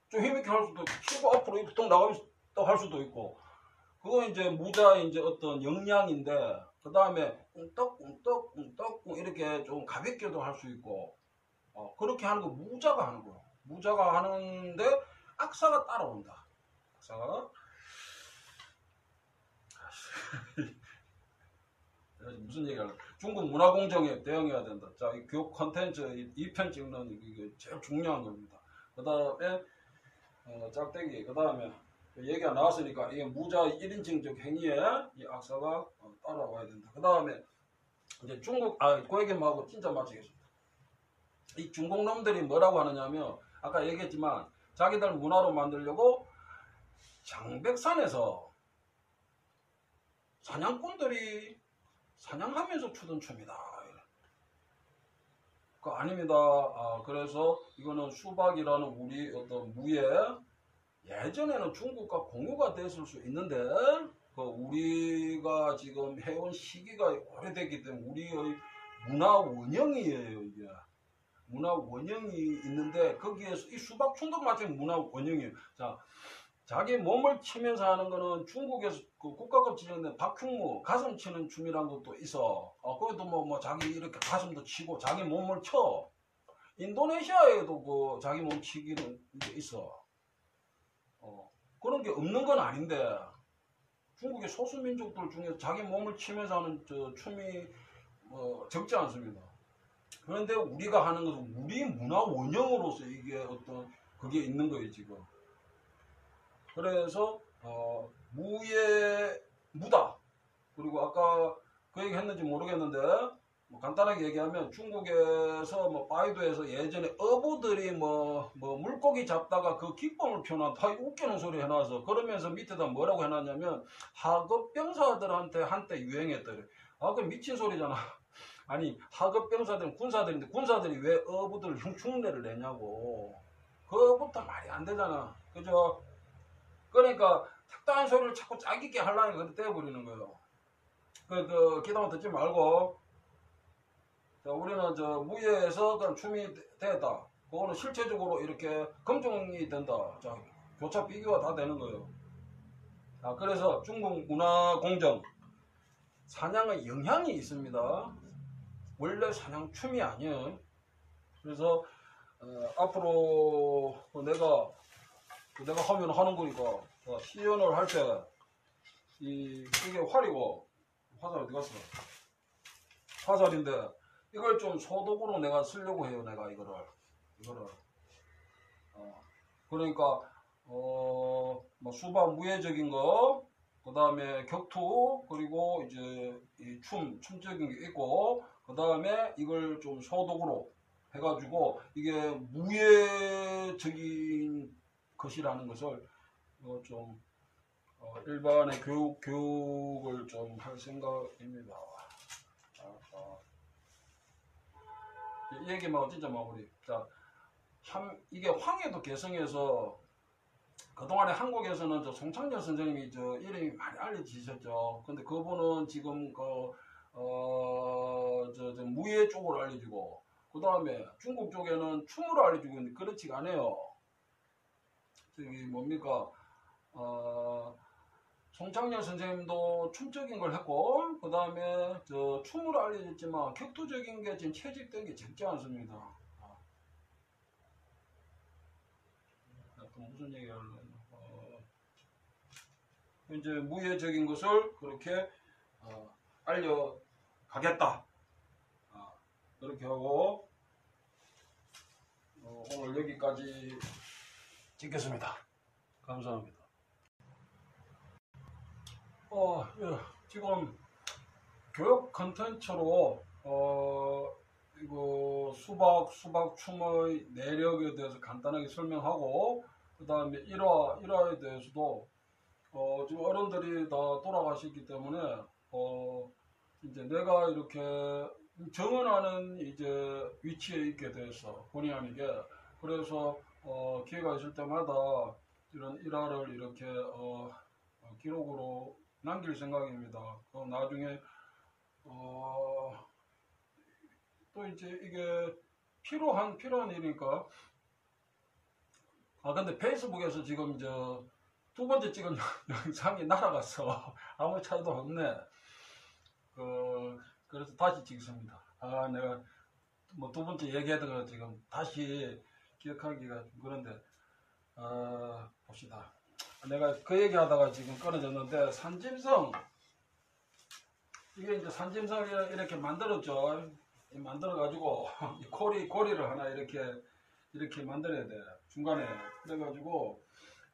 좀 힘있게 할 수도 있고, 치고 앞으로 이렇게 통 나가면서 또 할 수도 있고. 그거 이제 무자의 이제 어떤 역량인데, 그 다음에 꿍떡 이렇게 좀 가볍게도 할 수 있고, 그렇게 하는 거 무자가 하는 거야. 무자가 하는데 악사가 따라온다. 악사가 무슨 얘기하려? 중국 문화공정에 대응해야 된다. 자, 이 교육 컨텐츠 2편 찍는 이게 제일 중요한 겁니다. 그 다음에 짝대기, 그 다음에 얘기가 나왔으니까 이게 무자 1인칭적 행위에 이 악사가 따라와야 된다. 그 다음에 이제 그 얘기하고 진짜 마치겠습니다. 이 중국 놈들이 뭐라고 하느냐면 아까 얘기했지만 자기들 문화로 만들려고 장백산에서 사냥꾼들이 사냥하면서 추던 춤이다. 그거 아닙니다. 그래서 이거는 수박이라는 우리 어떤 무예 예전에는 중국과 공유가 됐을 수 있는데 우리가 지금 해온 시기가 오래됐기 때문에 우리의 문화 원형이에요. 이게 문화 원형이 있는데 거기에서 이 수박춤도 마찬가지 문화 원형이에요. 자, 자기 몸을 치면서 하는 거는 중국에서 그 국가급 지정된 박흉무 가슴 치는 춤이란 것도 있어. 거기도 뭐 자기 이렇게 가슴도 치고 자기 몸을 쳐. 인도네시아에도 그 자기 몸 치기는 이제 있어. 그런 게 없는 건 아닌데 중국의 소수민족들 중에 자기 몸을 치면서 하는 춤이 적지 않습니다. 그런데 우리가 하는 것은 우리 문화 원형으로서 이게 어떤 그게 있는 거예요 지금. 그래서 무다 그리고 아까 그 얘기 했는지 모르겠는데 간단하게 얘기하면 중국에서 바이두에서 예전에 어부들이 물고기 잡다가 그 기쁨을 표현한다. 웃기는 소리 해놔서 그러면서 밑에다 뭐라고 해놨냐면 하급병사들한테 한때 유행했더래. 그 미친 소리잖아. 아니 하급병사들은 군사들인데 군사들이 왜 어부들 흉내를 내냐고. 그거부터 말이 안 되잖아. 그죠? 그러니까 tak다한 소리를 자꾸 짜깁게 하려니까 그렇게 떼어버리는 거예요. 기다만 듣지 말고. 자, 우리는 무예에서 그런 춤이 되었다. 그거는 실체적으로 이렇게 검증이 된다. 자, 교차 비교가 다 되는 거예요. 자, 그래서 중국 문화 공정 사냥의 영향이 있습니다. 원래 사냥 춤이 아니에요. 그래서 앞으로 내가 하면 하는 거니까 시연을 할 때 이게 활이고 화살 어디 갔어? 화살인데 이걸 좀 소독으로 내가 쓰려고 해요. 내가 이거를 그러니까 뭐 수박 무예적인 거, 그 다음에 격투, 그리고 이제 이 춤적인 게 있고, 그 다음에 이걸 좀 소독으로 해가지고 이게 무예적인 것이라는 것을 좀 일반의 교육을 좀 할 생각입니다. 이 얘기만 진짜 마무리. 자, 이게 황해도 개성에서 그동안에 한국에서는 저 송창열 선생님이 저 이름이 많이 알려지셨죠. 근데 그분은 지금 저 무예 쪽으로 알려지고, 그 다음에 중국 쪽에는 춤으로 알려지고 있는데 그렇지가 않아요. 저기 뭡니까, 송창열 선생님도 춤적인 걸 했고, 그 다음에 저 춤으로 알려졌지만 격투적인 게 지금 채집된 게 적지 않습니다. 또 무슨 얘기 하려나? 이제 무예적인 것을 그렇게 알려가겠다. 그렇게 하고 오늘 여기까지 찍겠습니다. 감사합니다. 예, 지금 교육 컨텐츠로 이거 수박 춤의 내력에 대해서 간단하게 설명하고, 그 다음에 일화에 대해서도 지금 어른들이 다 돌아가셨기 때문에 이제 내가 이렇게 정언하는 이제 위치에 있게 됐어, 본의 아니게. 그래서 기회가 있을 때마다 이런 일화를 이렇게 기록으로 남길 생각입니다. 나중에 또 이제 이게 필요한 일이니까. 근데 페이스북에서 지금 두 번째 찍은 영상이 날아갔어. 아무 차이도 없네. 그래서 다시 찍습니다. 내가 뭐 두 번째 얘기하던 거 지금 다시 기억하기가 좀 그런데, 봅시다. 내가 그 얘기하다가 지금 끊어졌는데, 산짐승, 이게 이제 산짐승을 이렇게 만들었죠. 만들어가지고 고리를 하나 이렇게 만들어야 돼, 중간에. 그래가지고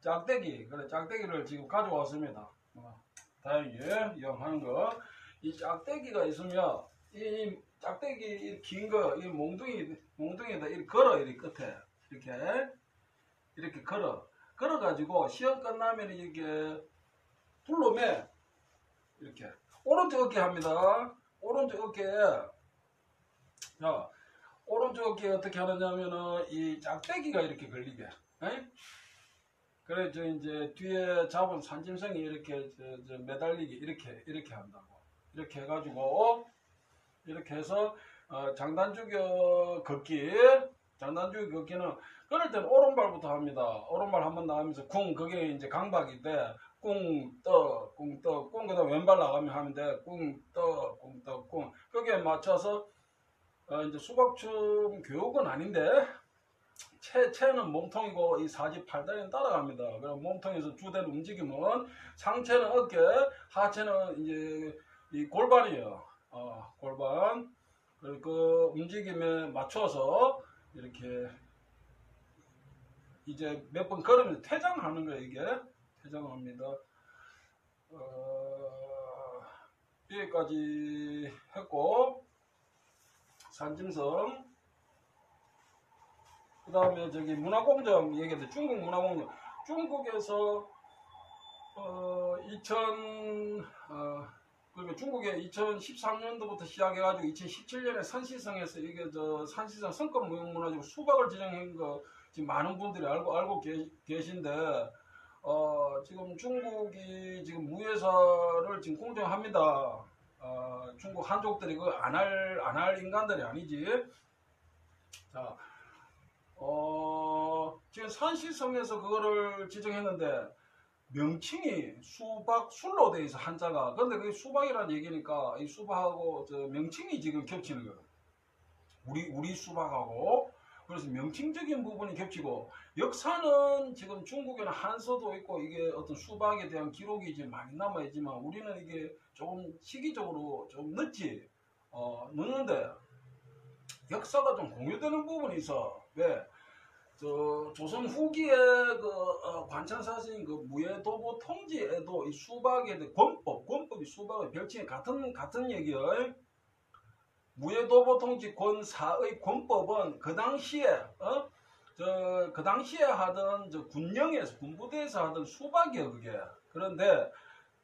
짝대기를 지금 가져왔습니다. 다행히 이용하는 거. 이 짝대기가 있으면 이 짝대기 긴 거, 이 몽둥이에다 이렇게 걸어, 이렇게 끝에 이렇게 걸어가지고 시험 끝나면 이게 둘러매, 이렇게 오른쪽 어깨 합니다. 오른쪽 어깨. 자, 오른쪽 어깨 어떻게 하느냐면은 이 짝대기가 이렇게 걸리게. 그래 이제 뒤에 잡은 산짐승이 이렇게 매달리기 이렇게 한다고. 이렇게 해가지고 이렇게 해서 장단주교 걷기는 그럴 때는 오른발부터 합니다. 오른발 한번 나가면서 그게 이제 강박인데 꿍 그다음 왼발 나가면 하면 돼. 꿍 거기에 맞춰서 이제 수박춤 교육은 아닌데, 체는 몸통이고 이 사지 팔다리는 따라갑니다. 그럼 몸통에서 주된 움직임은 상체는 어깨, 하체는 이제 이 골반이에요. 골반. 그 움직임에 맞춰서 이렇게 이제 몇 번 걸으면 퇴장하는 거예요. 이게 퇴장합니다. 여기까지 했고, 산짐승. 그 다음에 저기 문화공정 얘기했는데, 중국 문화공정. 중국에서 그러니까 중국에 2013년도부터 시작해가지고 2017년에 산시성에서 이게 산시성 성급 무형문화재로 수박을 지정한 거 지금 많은 분들이 알고 계신데, 지금 중국이 지금 무예사를 지금 공정합니다. 중국 한족들이 그거 안 할 인간들이 아니지. 자, 지금 지금 산시성에서 그거를 지정했는데 명칭이 수박 술로 돼 있어 한자가. 근데 그게 수박이란 얘기니까 이 수박하고 저 명칭이 지금 겹치는 거예요. 우리 수박하고. 그래서 명칭적인 부분이 겹치고, 역사는 지금 중국에는 한서도 있고 이게 어떤 수박에 대한 기록이 이제 많이 남아있지만 우리는 이게 조금 시기적으로 좀 늦는데 역사가 좀 공유되는 부분이 있어. 왜? 조선 후기에 관찰사진 무예도보 통지에도 이 수박에 대해 권법이 수박의 별칭이 같은 얘기예요. 무예도보 통지 권사의 권법은 그 당시에 그 당시에 하던 군령에서 군부대에서 하던 수박이에요 그게. 그런데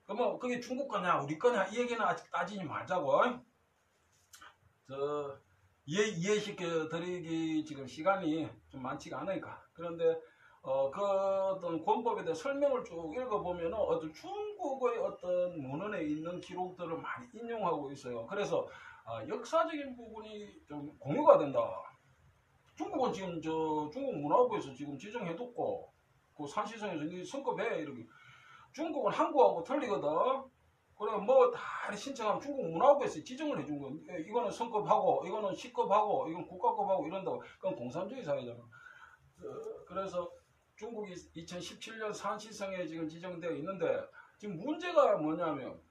그러면 그게 중국 거냐 우리 거냐 이 얘기는 아직 따지지 말자고. 이해시켜 드리기 지금 시간이 좀 많지가 않으니까. 그런데 그 어떤 권법에 대해 설명을 쭉 읽어보면은 어떤 중국의 어떤 문헌에 있는 기록들을 많이 인용하고 있어요. 그래서 역사적인 부분이 좀 공유가 된다. 중국은 지금 중국 문화부에서 지금 지정해뒀고 그 산시성에서 성급해 이렇게. 중국은 한국하고 틀리거든. 그래 다 신청하면 중국 문화부에서 지정을 해준 거야. 이거는 성급하고 이거는 시급하고 이건 국가급하고 이런다고. 그건 공산주의 사회잖아. 그래서 중국이 2017년 산시성에 지금 지정되어 있는데 지금 문제가 뭐냐면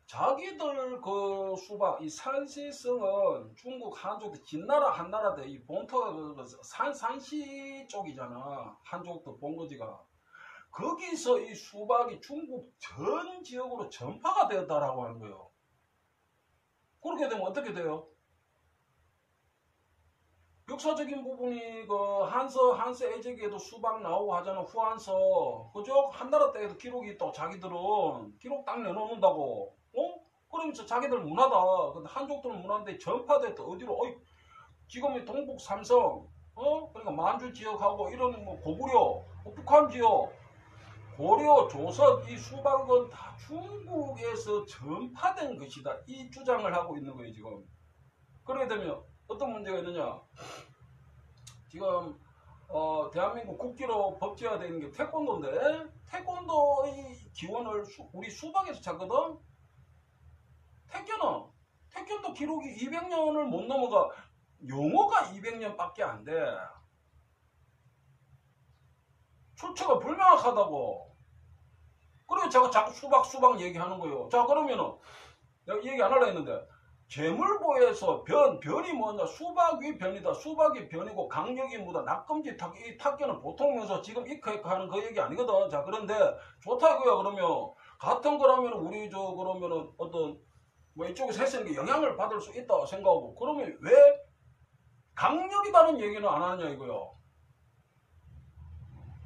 자기들 그 수박 이 산시성은 중국 한족도 진나라 한나라대 이 본토가 산시 쪽이잖아. 한족도 본거지가. 거기서 이 수박이 중국 전 지역으로 전파가 되었다라고 하는 거예요. 그렇게 되면 어떻게 돼요? 역사적인 부분이 한서 애제기에도 수박 나오고 하잖아. 후한서 그죠? 한나라 때에도 기록이 또 자기들은 기록 딱 내놓는다고. 그러면서 자기들 문화다. 근데 한족들은 문화인데 전파됐다. 어디로? 지금의 동북 삼성 그러니까 만주 지역하고 이런 고구려 북한 지역 고려, 조선 이 수박은 다 중국에서 전파된 것이다. 이 주장을 하고 있는 거예요 지금. 그러게 되면 어떤 문제가 있느냐. 지금 대한민국 국기로 법제화되는 게 태권도인데 태권도의 기원을 우리 수박에서 찾거든. 태권도 기록이 200년을 못 넘어가. 용어가 200년밖에 안 돼. 출처가 불명확하다고. 그래서 제가 자꾸 수박 얘기하는 거예요. 자 그러면은 내가 얘기 안 하려 했는데 재물보에서 변이 뭐냐. 수박 위 변이다. 수박이 변이고 강력이 뭐다. 낙검지 이 탁견은 보통 명사 지금 이크 하는 그 얘기 아니거든. 자 그런데 좋다 이거야. 그러면 같은 거라면 우리 그러면은 어떤 이쪽에서 했으는 게 영향을 받을 수 있다 생각하고. 그러면 왜 강력이다는 얘기는 안 하느냐 이거요.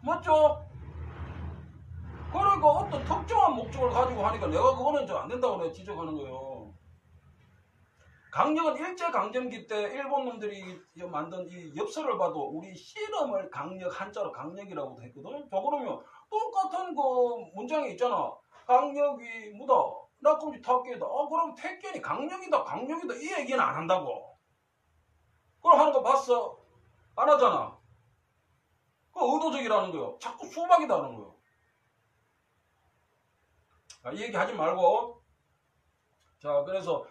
맞죠? 그러니까 어떤 특정한 목적을 가지고 하니까 내가 그거는 안 된다고 내가 지적하는 거예요. 강력은 일제강점기 때 일본 놈들이 만든 이 엽서를 봐도 우리 씨름을 강력 한자로 강력이라고 했거든. 저 그러면 똑같은 그 문장이 있잖아. 강력이 무다 낙검지 탁견이다. 그럼 택견이 강력이다 이 얘기는 안 한다고. 그걸 하는 거 봤어? 안 하잖아. 그 의도적이라는 거예요. 자꾸 수박이다는 거예요. 이 얘기 하지 말고. 자 그래서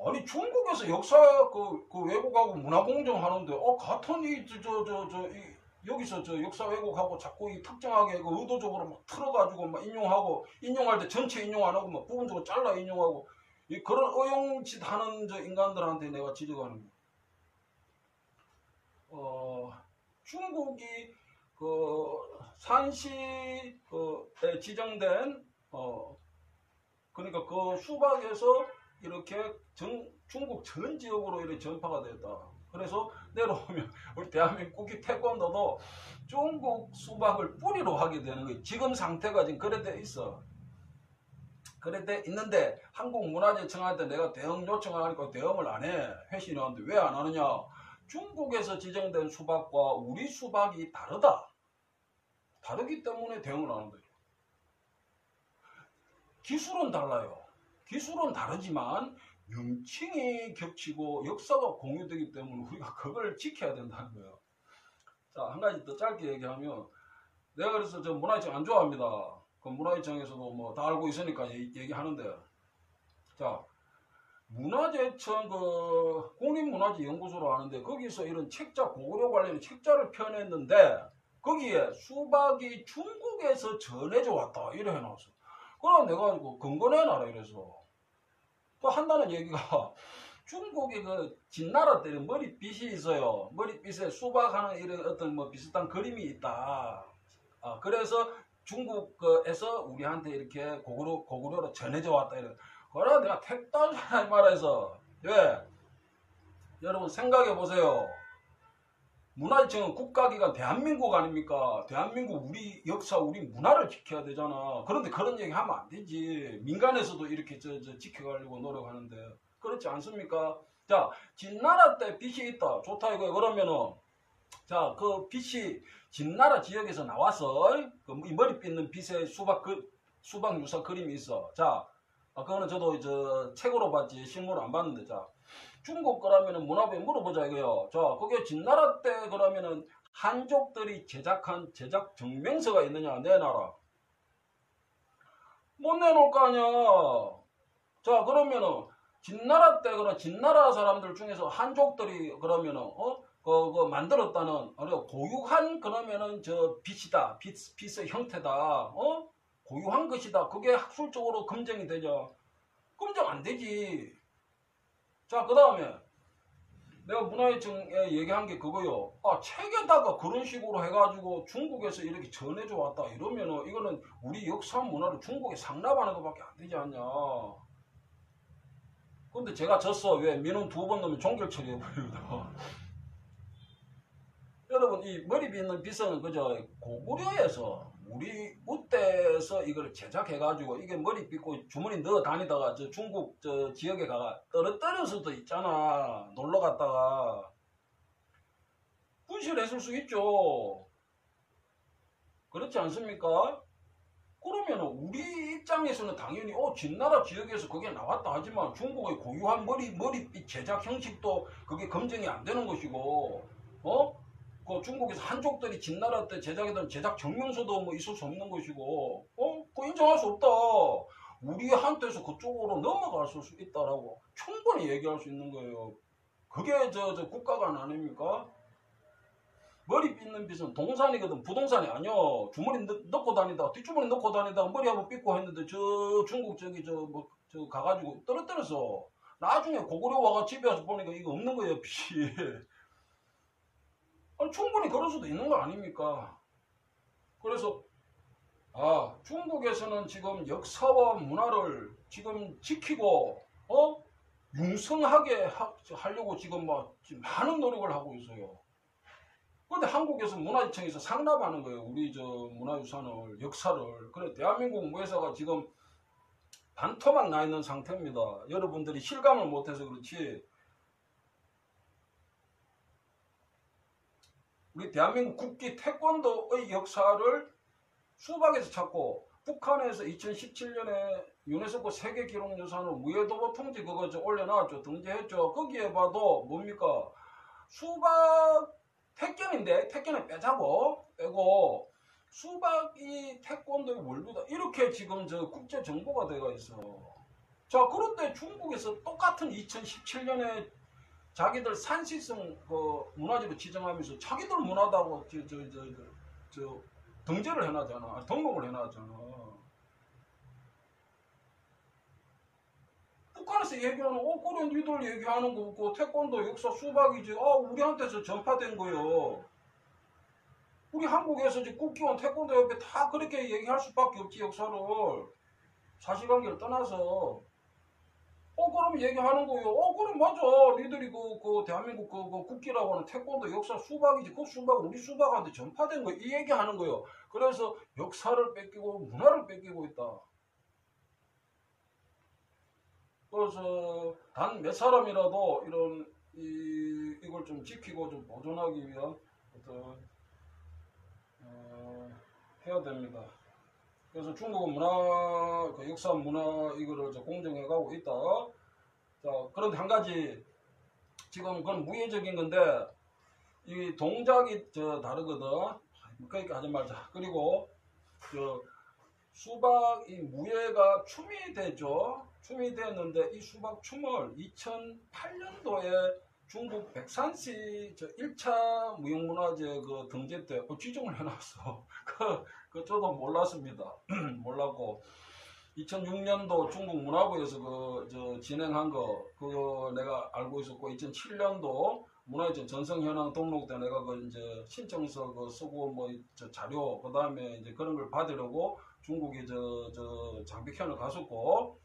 아니 중국에서 역사 그 왜곡하고 문화공정 하는데 같은 여기서 역사 왜곡하고 자꾸 이 특정하게 의도적으로 막 틀어가지고 막 인용할 때 전체 인용 안 하고 막 부분적으로 잘라 인용하고 그런 어용짓 하는 인간들한테 내가 지적하는 거예요. 중국이 산시에 지정된 그러니까 그 수박에서 이렇게 중국 전 지역으로 이렇게 전파가 됐다. 그래서 내려오면 우리 대한민국 국기 태권도도 중국 수박을 뿌리로 하게 되는 거예요. 지금 상태가 지금 그래 돼 있어. 그래 돼 있는데 한국문화재청한테 내가 대응 요청하니까 대응을 안 해. 회신하는데 왜 안 하느냐. 중국에서 지정된 수박과 우리 수박이 다르다. 다르기 때문에 대응을 하는 거예요. 기술은 달라요. 기술은 다르지만 명칭이 겹치고 역사가 공유되기 때문에 우리가 그걸 지켜야 된다는 거예요. 자, 한 가지 더 짧게 얘기하면, 내가 그래서 저 문화유청 안 좋아합니다. 그 문화유청에서도 뭐 다 알고 있으니까 얘기하는데, 자, 문화재청 그 국립문화재연구소로 하는데 거기서 이런 책자 고구려 관련 책자를 펴냈는데 거기에 수박이 중국에서 전해져 왔다 이래 해놨어. 그럼 내가 이거 근거 내놔라 이래서 또 한다는 얘기가 중국의 그 진나라 때는 머리빛이 있어요. 머리빛에 수박하는 이런 어떤 뭐 비슷한 그림이 있다. 그래서 중국에서 우리한테 이렇게 고구려로 전해져 왔다 이래. 그래 내가 택도 안 주나 말해서 왜? 여러분 생각해 보세요. 문화유청은 국가기관 대한민국 아닙니까? 대한민국 우리 역사 우리 문화를 지켜야 되잖아. 그런데 그런 얘기 하면 안 되지. 민간에서도 이렇게 지켜가려고 노력하는데 그렇지 않습니까? 자, 진나라 때 빛이 있다. 좋다 이거예요. 그러면은 자, 그 빛이 진나라 지역에서 나와서 그 머리 빗는 빛의 수박 유사 그림이 있어. 자, 그거는 저도 책으로 봤지 실물을 안 봤는데 자. 중국 거라면은 문화부에 물어보자 이거요. 자, 그게 진나라 때 그러면은 한족들이 제작한 제작 증명서가 있느냐 내놔라. 못 내놓을 거 아니야. 자, 그러면은 진나라 때 그런 진나라 사람들 중에서 한족들이 그러면은 그 만들었다는 고유한 그러면은 저 빛이다. 빛의 형태다. 고유한 것이다. 그게 학술적으로 검증이 되죠. 검증 안 되지. 자, 그 다음에 내가 문화유청에 얘기한 게 그거요. 책에다가 그런 식으로 해가지고 중국에서 이렇게 전해져 왔다 이러면은 이거는 우리 역사 문화를 중국에 상납하는 것밖에 안 되지 않냐. 근데 제가 졌어. 왜? 민원 2번 넣으면 종결 처리해버리거든. 여러분 이 머리 빗는 빗은 그저 고구려에서 우리 우대에서 이걸 제작해가지고 이게 머리 빗고 주머니 넣어 다니다가 저 중국 저 지역에 가가 떨어뜨릴 수도 있잖아. 놀러 갔다가 분실했을 수 있죠. 그렇지 않습니까? 그러면 우리 입장에서는 당연히 진나라 지역에서 그게 나왔다 하지만 중국의 고유한 머리빛 제작 형식도 그게 검증이 안 되는 것이고 그 중국에서 한족들이 진나라 때 제작했던 제작 증명서도 뭐 있을 수 없는 것이고, 그거 인정할 수 없다. 우리 한테서 그쪽으로 넘어갈 수 있다라고 충분히 얘기할 수 있는 거예요. 그게 저 국가관 아닙니까? 머리 빗는 빗은 동산이거든 부동산이 아니여. 주머니 넣고 다니다 뒷주머니 넣고 다니다 머리 한번 빗고 했는데 저 중국 저 가가지고 떨어뜨렸어. 나중에 고구려 와가 집에 와서 보니까 이거 없는 거예요 빗이. 충분히 그럴 수도 있는 거 아닙니까? 그래서 중국에서는 지금 역사와 문화를 지금 지키고 융성하게 하려고 지금 많은 노력을 하고 있어요. 그런데 한국에서 문화유청에서 상납하는 거예요. 우리 문화유산을 역사를. 그래 대한민국 무예사가 지금 반토막 나 있는 상태입니다. 여러분들이 실감을 못해서 그렇지. 우리 대한민국 국기 태권도의 역사를 수박에서 찾고 북한에서 2017년에 유네스코 세계기록유산으로 무예도보 통지 그거 올려놨죠. 등재했죠. 거기에 봐도 뭡니까? 수박 택견인데 택견을 빼고 수박이 태권도의 원류다. 이렇게 지금 국제 정보가 되어 있어. 자, 그런데 중국에서 똑같은 2017년에 자기들 산시성 문화재로 지정하면서 자기들 문화다고 등재를 해놨잖아. 등록을 해놨잖아. 북한에서 얘기하는 그래 니들 얘기하는 거 그 태권도 역사 수박이지. 우리한테서 전파된 거요. 우리 한국에서 국기원 태권도 옆에 다 그렇게 얘기할 수밖에 없지. 역사를 사실관계를 떠나서 그럼 얘기하는 거요. 그럼 맞아. 니들이 그 대한민국 그 국기라고 하는 태권도 역사 수박이지. 그 수박은 우리 수박한테 전파된 거. 이 얘기하는 거요. 그래서 역사를 뺏기고 문화를 뺏기고 있다. 그래서 단 몇 사람이라도 이걸 좀 지키고 좀 보존하기 위한 해야 됩니다. 그래서 중국은 그 역사 문화 이거를 공정해 가고 있다. 자, 그런데 한 가지 지금 그건 무예적인 건데 이 동작이 다르거든. 그러니까 하지 말자. 그리고 수박 이 무예가 춤이 되죠. 춤이 됐는데 이 수박 춤을 2008년도에 중국 백산시 1차 무형문화재 등재 때 지정을 해놨어. 저도 몰랐습니다. 몰랐고 2006년도 중국 문화부에서 진행한 거 그거 내가 알고 있었고 2007년도 문화유산 전성현황 등록 때 내가 이제 신청서 쓰고 자료 그다음에 이제 그런 걸 받으려고 중국에 장백현을 갔었고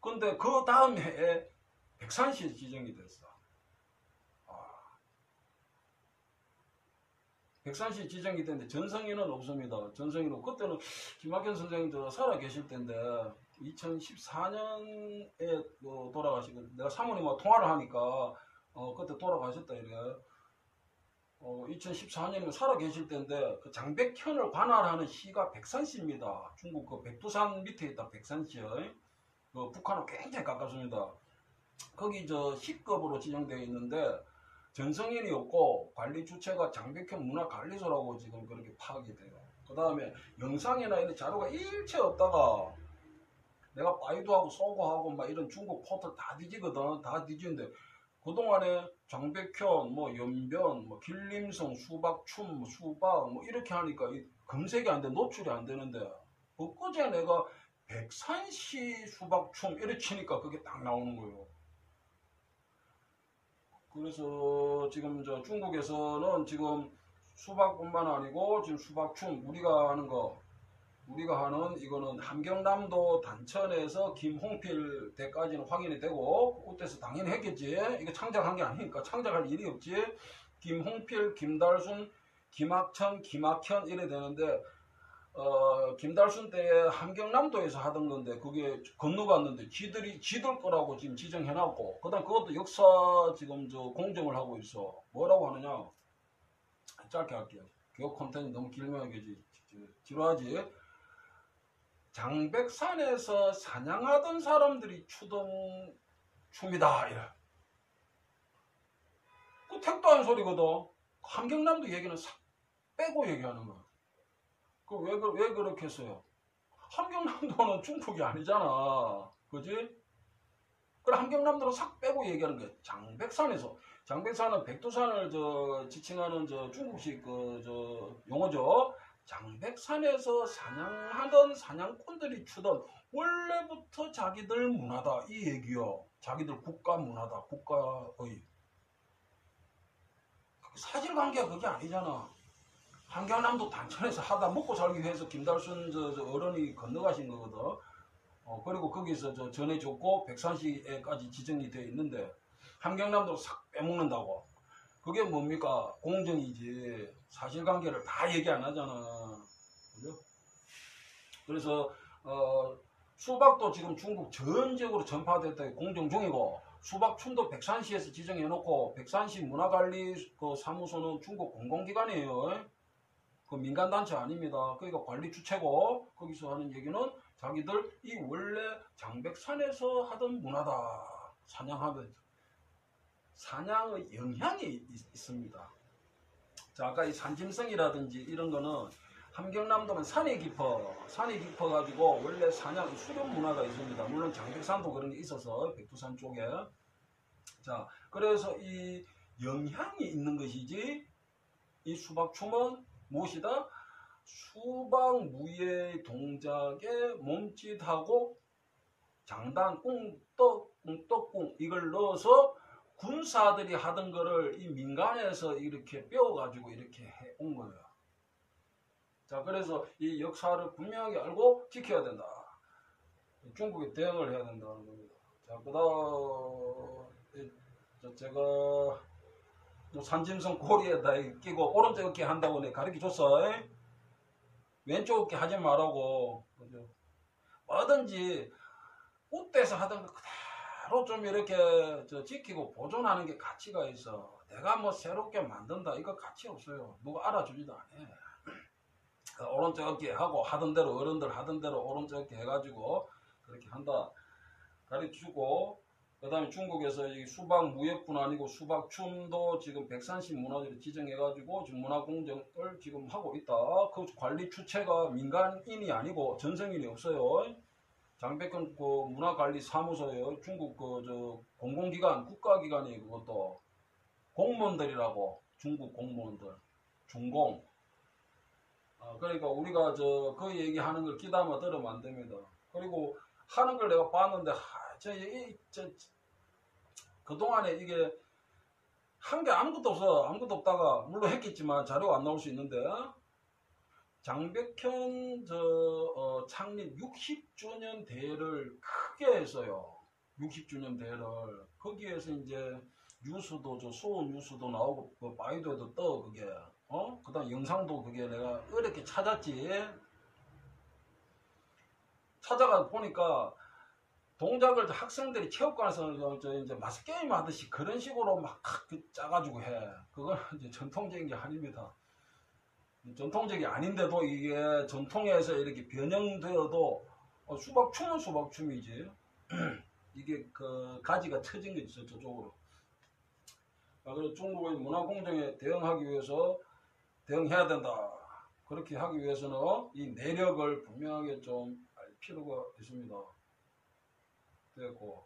근데 그 다음 해에 백산시에 지정이 됐어. 백산시 지정이 됐는데 전성희는 없습니다. 전성희는 그때는 김학현 선생님도 살아 계실 때인데 2014년에 돌아가시고 내가 사모님하고 통화를 하니까 그때 돌아가셨다 이래. 2014년이면 살아 계실 때인데 그 장백현을 관할하는 시가 백산시입니다. 중국 그 백두산 밑에 있다 백산시요. 북한하고 굉장히 가깝습니다. 거기 시급으로 지정되어 있는데 전성인이 없고 관리 주체가 장백현 문화관리소라고 지금 그렇게 파악이 돼요. 그 다음에 영상이나 이런 자료가 일체 없다가 내가 바이두하고 소고하고 막 이런 중국 포털 다 뒤지거든. 다 뒤지는데 그동안에 장백현, 연변, 길림성, 수박춤, 수박 이렇게 하니까 검색이 안 돼, 노출이 안 되는데 엊그제 내가 백산시 수박춤 이렇게 치니까 그게 딱 나오는 거예요. 그래서 지금 중국에서는 지금 수박뿐만 아니고 지금 수박춤 우리가 하는 이거는 함경남도 단천에서 김홍필 때까지는 확인이 되고 그때서 당연히 했겠지. 이거 창작한 게 아니니까 창작할 일이 없지. 김홍필, 김달순, 김학천, 김학현 이래 되는데 김달순 때 함경남도에서 하던 건데 그게 건너갔는데 지들 거라고 지금 지정해놨고 그다음 그것도 역사 지금 공정을 하고 있어. 뭐라고 하느냐 짧게 할게요. 교육 콘텐츠 너무 길면 지루하지. 장백산에서 사냥하던 사람들이 추던 춤이다 이래. 그 택도 안 소리거든. 함경남도 얘기는 싹 빼고 얘기하는 거야. 왜 그렇게 했어요? 함경남도는 중국이 아니잖아. 그지? 그래 함경남도는 싹 빼고 얘기하는 거야. 장백산은 백두산을 지칭하는 중국식 용어죠. 장백산에서 사냥하던 사냥꾼들이 추던 원래부터 자기들 문화다 이 얘기요. 자기들 국가 문화다. 국가의 사실관계가 그게 아니잖아. 함경남도 단천에서 하다 먹고 살기 위해서 김달순 어른이 건너가신 거거든. 그리고 거기서 전해줬고 백산시에까지 지정이 되어 있는데 함경남도를 싹 빼먹는다고. 그게 뭡니까? 공정이지. 사실관계를 다 얘기 안 하잖아. 그죠? 그래서 수박도 지금 중국 전적으로 전파됐다 공정 중이고 수박춤도 백산시에서 지정해놓고 백산시 문화관리 사무소는 중국 공공기관이에요. 그 민간단체 아닙니다. 그러니까 관리 주체고 거기서 하는 얘기는 자기들 이 원래 장백산에서 하던 문화다. 사냥의 영향이 있습니다. 자, 아까 이 산짐승이라든지 이런 거는 함경남도는 산이 깊어 가지고 원래 사냥 수렵 문화가 있습니다. 물론 장백산도 그런 게 있어서 백두산 쪽에. 자, 그래서 이 영향이 있는 것이지 이 수박춤은 무엇이다? 수박 무예 동작에 몸짓하고 장단, 꿍떡꿍 이걸 넣어서 군사들이 하던 거를 이 민간에서 이렇게 배워가지고 이렇게 해온 거예요. 자, 그래서 이 역사를 분명하게 알고 지켜야 된다. 중국에 대응을 해야 된다는 겁니다. 자, 그 다음 제가 산짐승 고리에다 끼고 오른쪽 어깨 한다고 내가 가르쳐 줬어. 왼쪽 어깨 하지 말라고. 그죠? 뭐든지 웃대서 하던 거 그대로 좀 이렇게 지키고 보존하는 게 가치가 있어. 내가 뭐 새롭게 만든다 이거 가치 없어요. 누가 알아주지도 않아. 오른쪽 어깨 하고 하던 대로 어른들 하던 대로 오른쪽 어깨 해가지고 그렇게 한다 가르쳐 주고 그 다음에 중국에서 이 수박 무역뿐 아니고 수박춤도 지금 130 문화재로 지정해가지고 지금 문화공정을 지금 하고 있다. 그 관리 주체가 민간인이 아니고 전성인이 없어요. 장백현 그 문화관리사무소예요. 중국 그 저 공공기관, 국가기관이 그것도 공무원들이라고 중국 공무원들 중공. 그러니까 우리가 그 얘기하는 걸 귀담아 들으면 안 됩니다. 그리고 하는 걸 내가 봤는데 그동안에 이게 한 게 아무것도 없어. 아무것도 없다가 물론 했겠지만 자료가 안 나올 수 있는데 장백현 창립 60주년 대회를 크게 했어요. 60주년 대회를. 거기에서 이제 뉴스도 수원 뉴스도 나오고 그 바이도에도 떠 그게. 그다음 영상도 그게 내가 어렵게 찾았지. 찾아가 보니까 동작을 학생들이 체육관에서 이제 마스 게임 하듯이 그런 식으로 막 짜가지고 해. 그건 이제 전통적인 게 아닙니다. 전통적이 아닌데도 이게 전통에서 이렇게 변형되어도 수박춤은 수박춤이지. 이게 그 가지가 처진 거지 저쪽으로. 그래서 중국의 문화공정에 대응하기 위해서 대응해야 된다. 그렇게 하기 위해서는 이 내력을 분명하게 좀 알 필요가 있습니다. 됐고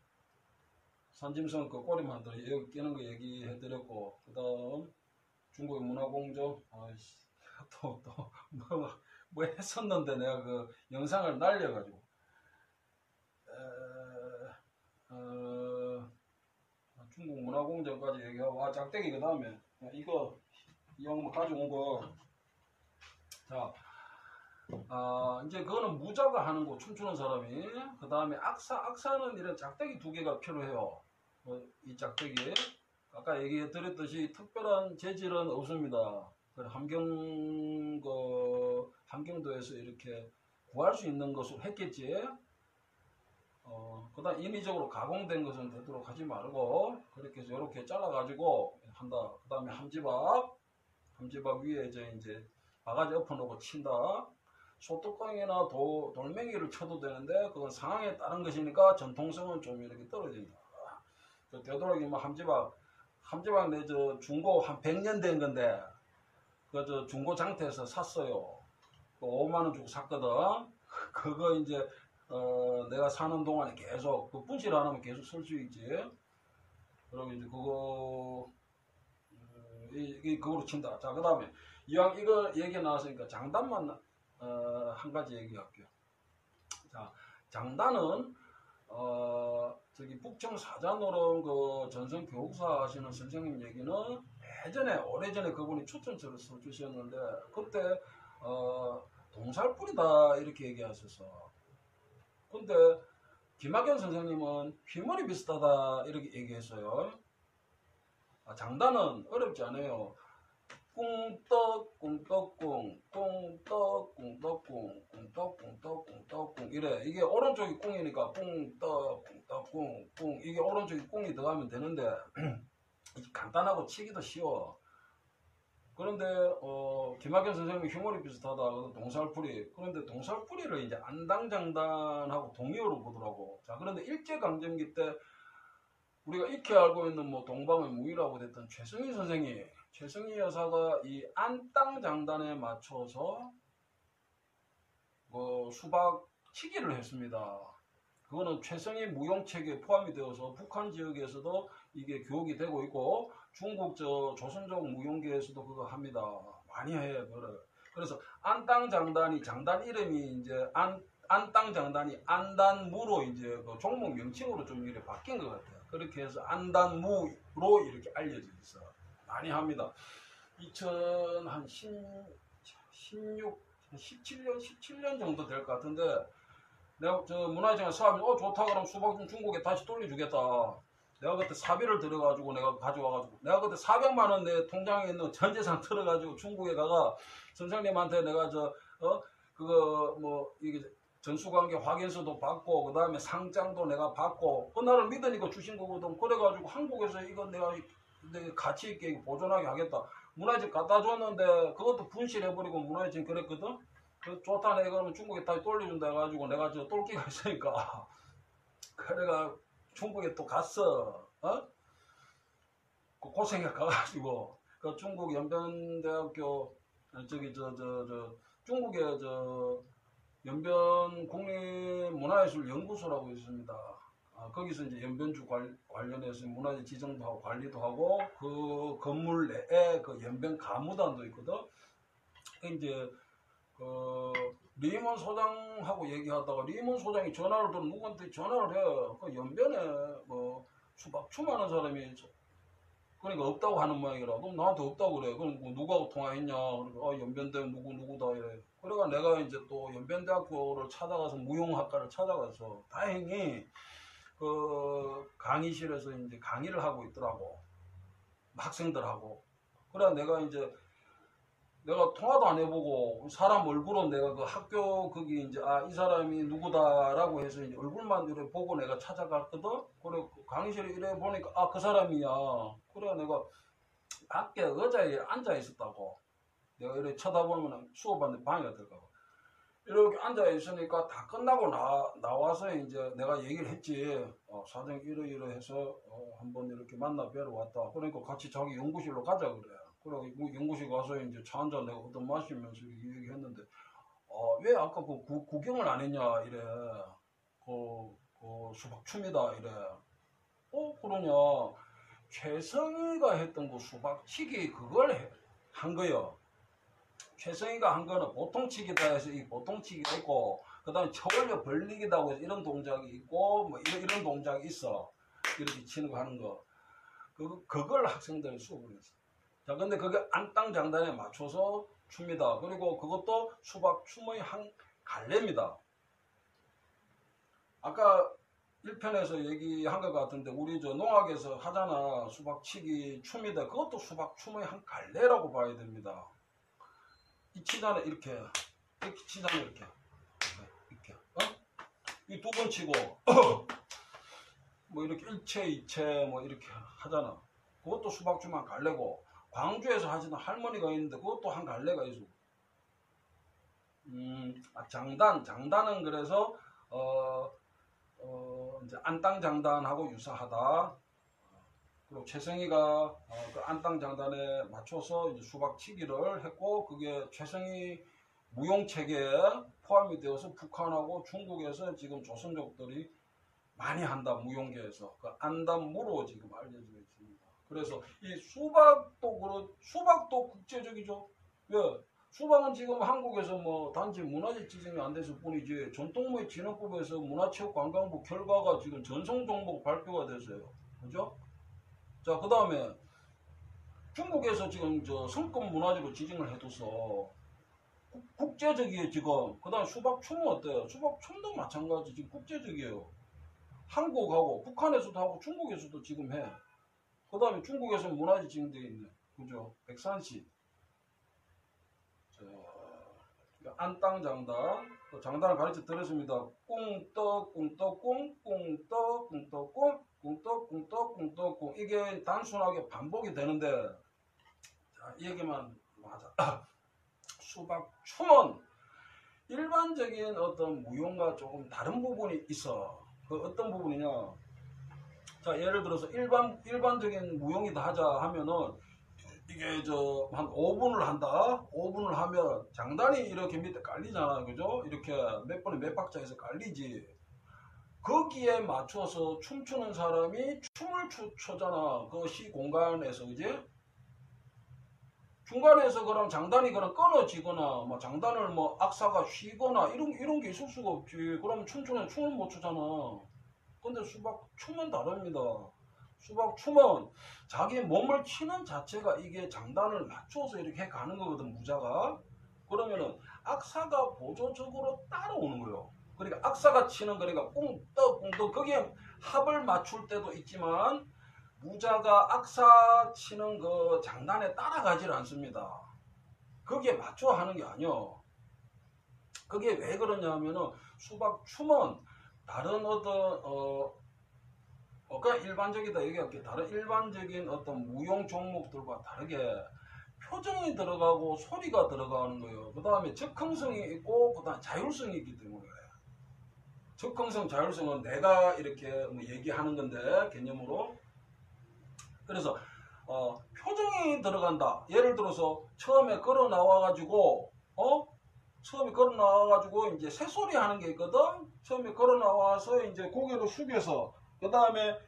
산짐승 그 꼬리 만들어 여기 끼는 거 얘기해드렸고 그 다음 중국의 문화공정 뭐 했었는데 내가 그 영상을 날려가지고 중국 문화공정까지 얘기하고 짝대기 그 다음에 이거 이 양반 가져온 거 자 이제 그거는 무자가 하는 거 춤추는 사람이 그 다음에 악사는 이런 짝대기 두 개가 필요해요. 이 짝대기 아까 얘기해 드렸듯이 특별한 재질은 없습니다. 함경도에서 이렇게 구할 수 있는 것을 했겠지. 그 다음 인위적으로 가공된 것은 되도록 하지 말고 그렇게 해서 이렇게 잘라가지고 한다. 그 다음에 함지박 위에 이제 바가지 엎어놓고 친다. 소뚜껑이나 돌멩이를 쳐도 되는데 그건 상황에 따른 것이니까 전통성은 좀 이렇게 떨어진다. 되도록이면 함지박 내 중고 한 100년 된 건데 그 중고 장터에서 샀어요. 5만원 주고 샀거든. 그거 이제 내가 사는 동안에 계속 그 분실 안 하면 계속 쓸 수 있지. 그러면 이제 그거로 친다. 자, 그 다음에 이왕 이거 얘기 나왔으니까 장단만 한 가지 얘기할게요. 자, 장단은 저기 북청 사자노름 그 전성 교육사 하시는 선생님 얘기는 오래전에 그분이 추천서를 써주셨는데 그때 동살뿌리다 이렇게 얘기하셨어. 근데 김학현 선생님은 휘머리 비슷하다 이렇게 얘기했어요. 장단은 어렵지 않아요. 꿍떡 꿍떡꿍 꿍떡 꿍떡꿍 꿍떡 꿍떡 꿍떡꿍 이래. 이게 오른쪽이 꿍이니까 꿍떡 꿍떡꿍 꿍 이게 오른쪽이 꿍이 들어가면 되는데 간단하고 치기도 쉬워. 그런데 김학현 선생님이 흉물이 비슷하다. 동살풀이. 그런데 동살풀이를 이제 안당장단하고 동의어로 보더라고. 자, 그런데 일제강점기 때 우리가 익히 알고 있는 뭐 동방의 무희라고 됐던 최승희 여사가 이 안당장단에 맞춰서 수박 치기를 했습니다. 그거는 최승희 무용책에 포함이 되어서 북한 지역에서도 이게 교육이 되고 있고 중국 조선족 무용계에서도 그거 합니다. 많이 해. 그래서 안당장단이 장단 이름이 이제 안당장단이 안단무로 이제 그 종목 명칭으로 좀 이렇게 바뀐 것 같아요. 그렇게 해서 안단무로 이렇게 알려져 있어. 많이 합니다. 17년 정도 될 것 같은데 내가 문화재가 사업이 좋다 그러면 수박 좀 중국에 다시 돌려주겠다. 내가 그때 사비를 들어가지고 내가 가져와가지고 내가 그때 400만 원 내 통장에 있는 전 재산 들어가지고 중국에 가가 선생님한테 내가 그거 뭐 이게 전수관계 확인서도 받고 그 다음에 상장도 내가 받고 나를 믿으니까 주신 거거든. 그래가지고 한국에서 이거 내가 가치 있게 보존하게 하겠다. 문화재 갖다 줬는데 그것도 분실해버리고 문화재 그랬거든. 좋다 내가 그러면 중국에 다시 돌려준다 해가지고 내가 똘끼가 있으니까 그래가 중국에 또 갔어. 그 고생해 가가지고 그 중국 연변대학교 저기 중국에 연변 국립문화예술연구소라고 있습니다. 거기서 이제 연변주 관련해서 문화재 지정도 하고 관리도 하고 그 건물 내에 그 연변 가무단도 있거든. 이제 그 리먼 소장하고 얘기하다가 리먼 소장이 전화를 들어 누구한테 전화를 해. 그 연변에 뭐 수박 추모하는 사람이 그러니까 없다고 하는 모양이라. 그럼 나한테 없다고 그래. 그럼 뭐 누구하고 통화했냐? 그러니까 연변대 누구다 이래. 그래가 내가 이제 또 연변대학교를 찾아가서 무용학과를 찾아가서 다행히 그 강의실에서 이제 강의를 하고 있더라고. 학생들하고. 그래 내가 이제 내가 통화도 안 해보고 사람 얼굴은 내가 그 학교 거기 이제 이 사람이 누구다라고 해서 이제 얼굴만 이렇게 보고 내가 찾아갔거든. 그래 강의실에 이래 보니까 그 사람이야. 그래 내가 밖에 의자에 앉아 있었다고. 내가 이렇게 쳐다보면 수업하는데 방해가 될까봐. 이렇게 앉아 있으니까 다 끝나고 나와서 이제 내가 얘기를 했지. 사장 이러이러해서 한번 이렇게 만나 뵈러 왔다. 그러니까 같이 자기 연구실로 가자 그래. 그래 연구실 가서 이제 차 한잔 내가 어떤 마시면서 얘기했는데 왜 아까 그 구경을 안 했냐 이래. 그 수박 춤이다 이래. 그러냐. 최성희가 했던 그 수박치기 그걸 한 거요. 최성희가 한 거는 보통치기다 해서 이 보통치기가 있고 그 다음에 쳐올려 벌리기다고 해서 이런 동작이 있고 뭐 이런 동작이 있어. 이렇게 치는 거 하는 거. 그걸 학생들이 수업을 했어. 자, 근데 그게 안땅장단에 맞춰서 춥니다. 그리고 그것도 수박 춤의 한 갈래입니다. 아까 1편에서 얘기한 것 같은데 우리 농악에서 하잖아. 수박치기 춤이다. 그것도 수박 춤의 한 갈래라고 봐야 됩니다. 이 치자는 이렇게 치자는 이렇게 이 두 번 치고 뭐 이렇게 일체 이체 뭐 이렇게 하잖아. 그것도 수박 춤 한 갈래고 광주에서 하시는 할머니가 있는데 그것도 한 갈래가 있어. 장단은 그래서 이제 안땅장단하고 유사하다. 그리고 최성희가 그 안땅장단에 맞춰서 이제 수박치기를 했고 그게 최성희 무용체계에 포함이 되어서 북한하고 중국에서 지금 조선족들이 많이 한다. 무용계에서 그 안단무로 지금 알려져 있습니다. 그래서 이 수박도 국제적이죠. 왜? 수박은 지금 한국에서 뭐 단지 문화재 지정이 안 돼서 뿐이지 전통무예진흥법에서 문화체육관광부 결과가 지금 전성 종목 발표가 됐어요. 그죠? 자, 그 다음에 중국에서 지금 성급 문화재로 지정을 해둬서 국제적이에요 지금. 그 다음에 수박춤은 어때요? 수박춤도 마찬가지 지금 국제적이에요. 한국하고 북한에서도 하고 중국에서도 지금 해. 그 다음에 중국에서 문화재 지정되어 있네. 그죠? 백산시. 안땅장단. 장단을 가르쳐 드렸습니다. 꿍떡 꿍떡 꿍 꿍떡 꿍떡 꿍 꿍떡 꿍떡 꿍떡 꿍. 이게 단순하게 반복이 되는데 자, 이 얘기만 하자. 수박춤은 일반적인 어떤 무용과 조금 다른 부분이 있어. 그 어떤 부분이냐. 자, 예를 들어서 일반적인 무용이다 하자 하면은 이게 한 5분을 한다. 5분을 하면 장단이 이렇게 밑에 깔리잖아. 그죠? 이렇게 몇 번에 몇 박자에서 깔리지. 거기에 맞춰서 춤추는 사람이 춤을 춰잖아. 그 시 공간에서, 그지? 중간에서 그럼 장단이 그럼 끊어지거나, 뭐 장단을 뭐 악사가 쉬거나 이런 게 있을 수가 없지. 그럼 춤추는 춤을 못 추잖아. 근데 수박춤은 다릅니다. 수박춤은 자기 몸을 치는 자체가 이게 장단을 맞춰서 이렇게 가는 거거든, 무자가. 그러면은 악사가 보조적으로 따라오는 거예요. 그러니까 악사가 치는 거니까 꿍떡 꿍떡 거기에 합을 맞출 때도 있지만 무자가 악사 치는 그 장단에 따라가질 않습니다. 거기에 맞춰 하는 게 아니요. 그게 왜 그러냐 하면은 수박춤은 다른 어떤 그냥 일반적이다 얘기할게. 다른 일반적인 어떤 무용 종목들과 다르게 표정이 들어가고 소리가 들어가는 거예요. 그 다음에 즉흥성이 있고 그 다음에 자율성이 있기 때문에 그래요. 적응성, 자율성은 내가 이렇게 뭐 얘기하는 건데 개념으로. 그래서 표정이 들어간다. 예를 들어서 처음에 걸어 나와가지고 이제 새소리 하는 게 있거든. 처음에 걸어 나와서 이제 고개를 숙여서 그 다음에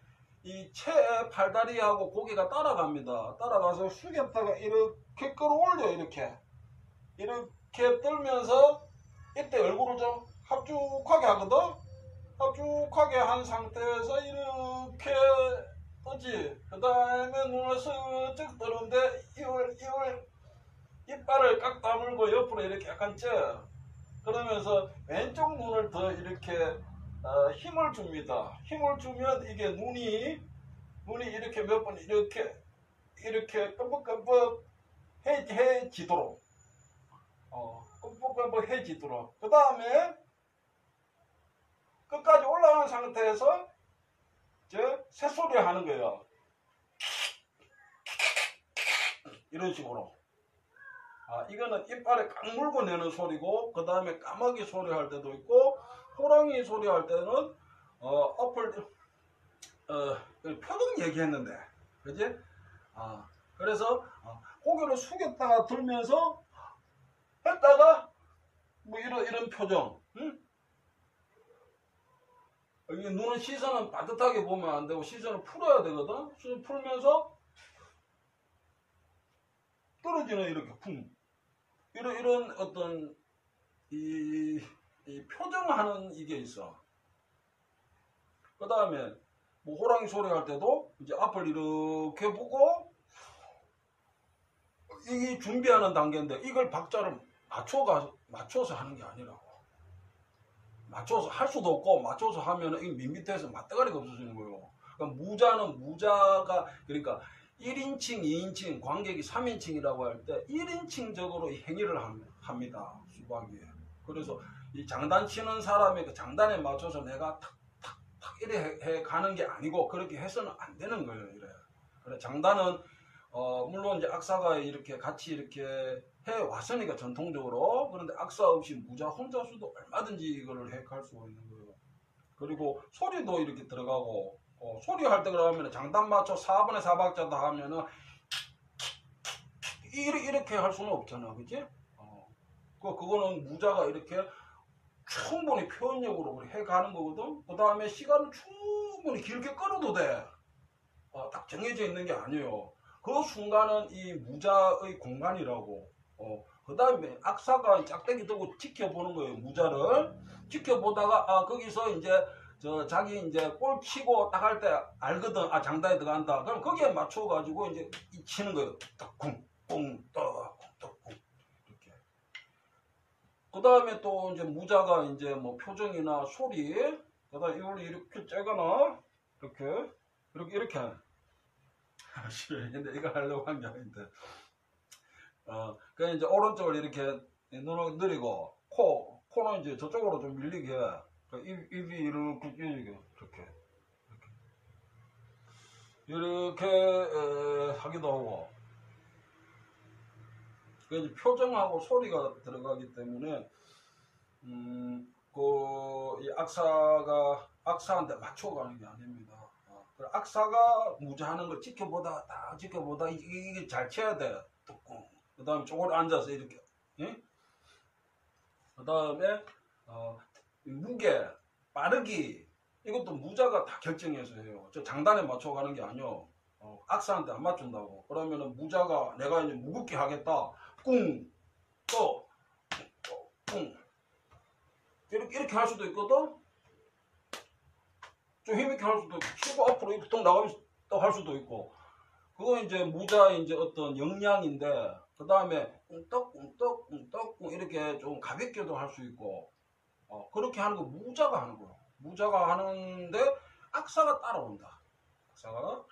이 체의 팔다리하고 고개가 따라갑니다. 따라가서 숙였다가 이렇게 끌어올려. 이렇게 떨면서 이때 얼굴을 좀 합죽하게 하거든. 합죽하게 한 상태에서 이렇게 뜨지. 그 다음에 눈을 슬쩍 뜨는데 이빨을 깍 다물고 옆으로 이렇게 약간 쪄. 그러면서 왼쪽 눈을 더 이렇게 힘을 줍니다. 힘을 주면 이게 눈이 이렇게 몇 번 이렇게 끔뻑끔뻑 해지도록 끔뻑끔뻑 해지도록. 그 다음에 끝까지 올라가는 상태에서 새소리 하는 거예요. 이런 식으로. 이거는 이빨에 꽉 물고 내는 소리고, 그 다음에 까마귀 소리 할 때도 있고, 호랑이 소리 할 때는 표정 얘기했는데, 그지? 그래서 고개를 숙였다가 들면서 했다가 뭐 이런 표정. 응? 여기 눈은 시선은 반듯하게 보면 안 되고 시선을 풀어야 되거든. 시선 풀면서 떨어지는 이렇게 쿵. 이런 어떤 이 표정하는 이게 있어. 그 다음에 뭐 호랑이 소리 할 때도 이제 앞을 이렇게 보고 이게 준비하는 단계인데 이걸 박자를 맞춰서 하는 게 아니라고. 맞춰서 할 수도 없고 맞춰서 하면 이 밋밋해서 맞대가리가 없어지는 거예요. 그러니까 무자가 그러니까 1인칭, 2인칭, 관객이 3인칭이라고 할 때 1인칭적으로 행위를 합니다. 수박이. 그래서 이 장단 치는 사람의 그 장단에 맞춰서 내가 탁탁탁 이래 해 가는 게 아니고 그렇게 해서는 안 되는 거예요. 이래. 그래 장단은 물론 이제 악사가 이렇게 같이 이렇게 해 왔으니까 전통적으로. 그런데 악사 없이 무자 혼자서도 얼마든지 이거를 해갈 수가 있는 거예요. 그리고 소리도 이렇게 들어가고 소리 할 때 그러면 장단 맞춰 4분의 4박자다 하면은 이렇게 할 수는 없잖아. 그치? 그거는 무자가 이렇게 충분히 표현력으로 해가는 거거든. 그 다음에 시간을 충분히 길게 끌어도 돼. 딱 정해져 있는 게 아니에요. 그 순간은 이 무자의 공간이라고. 그 다음에 악사가 짝대기 들고 지켜보는 거예요. 무자를 지켜보다가 거기서 이제 자기 이제 볼 치고 딱 할 때 알거든. 장단에 들어간다. 그럼 거기에 맞춰 가지고 이제 치는 거예요. 딱쿵쿵떡쿵떡쿵 이렇게. 그 다음에 또 이제 무자가 이제 뭐 표정이나 소리, 그다음에 이걸 이렇게 째거나 이렇게 근데 이거 하려고 한 게 아닌데. 그냥 이제 오른쪽을 이렇게 눈을 느리고 코는 이제 저쪽으로 좀 밀리게. 입이 이렇게 하기도 하고. 그 표정하고 소리가 들어가기 때문에 이 악사한테 맞춰가는 게 아닙니다. 악사가 무자하는 걸 지켜보다 이게 잘 쳐야 돼. 그 다음에 쪼그려 앉아서 이렇게. 예? 그 다음에 무게, 빠르기 이것도 무자가 다 결정해서 해요. 저 장단에 맞춰가는 게 아니요. 악사한테 안 맞춘다고. 그러면은 무자가 내가 이제 무겁게 하겠다. 꿍, 또, 꿍. 이렇게 할 수도 있거든. 좀 힘있게 할 수도 있고, 치고 앞으로 이렇게 또 나가면서 또 할 수도 있고. 그거 이제 무자의 이제 어떤 역량인데, 그 다음에 꿍떡 이렇게 좀 가볍게도 할 수 있고, 그렇게 하는 거 무자가 하는 거예요. 무자가 하는데 악사가 따라온다. 악사가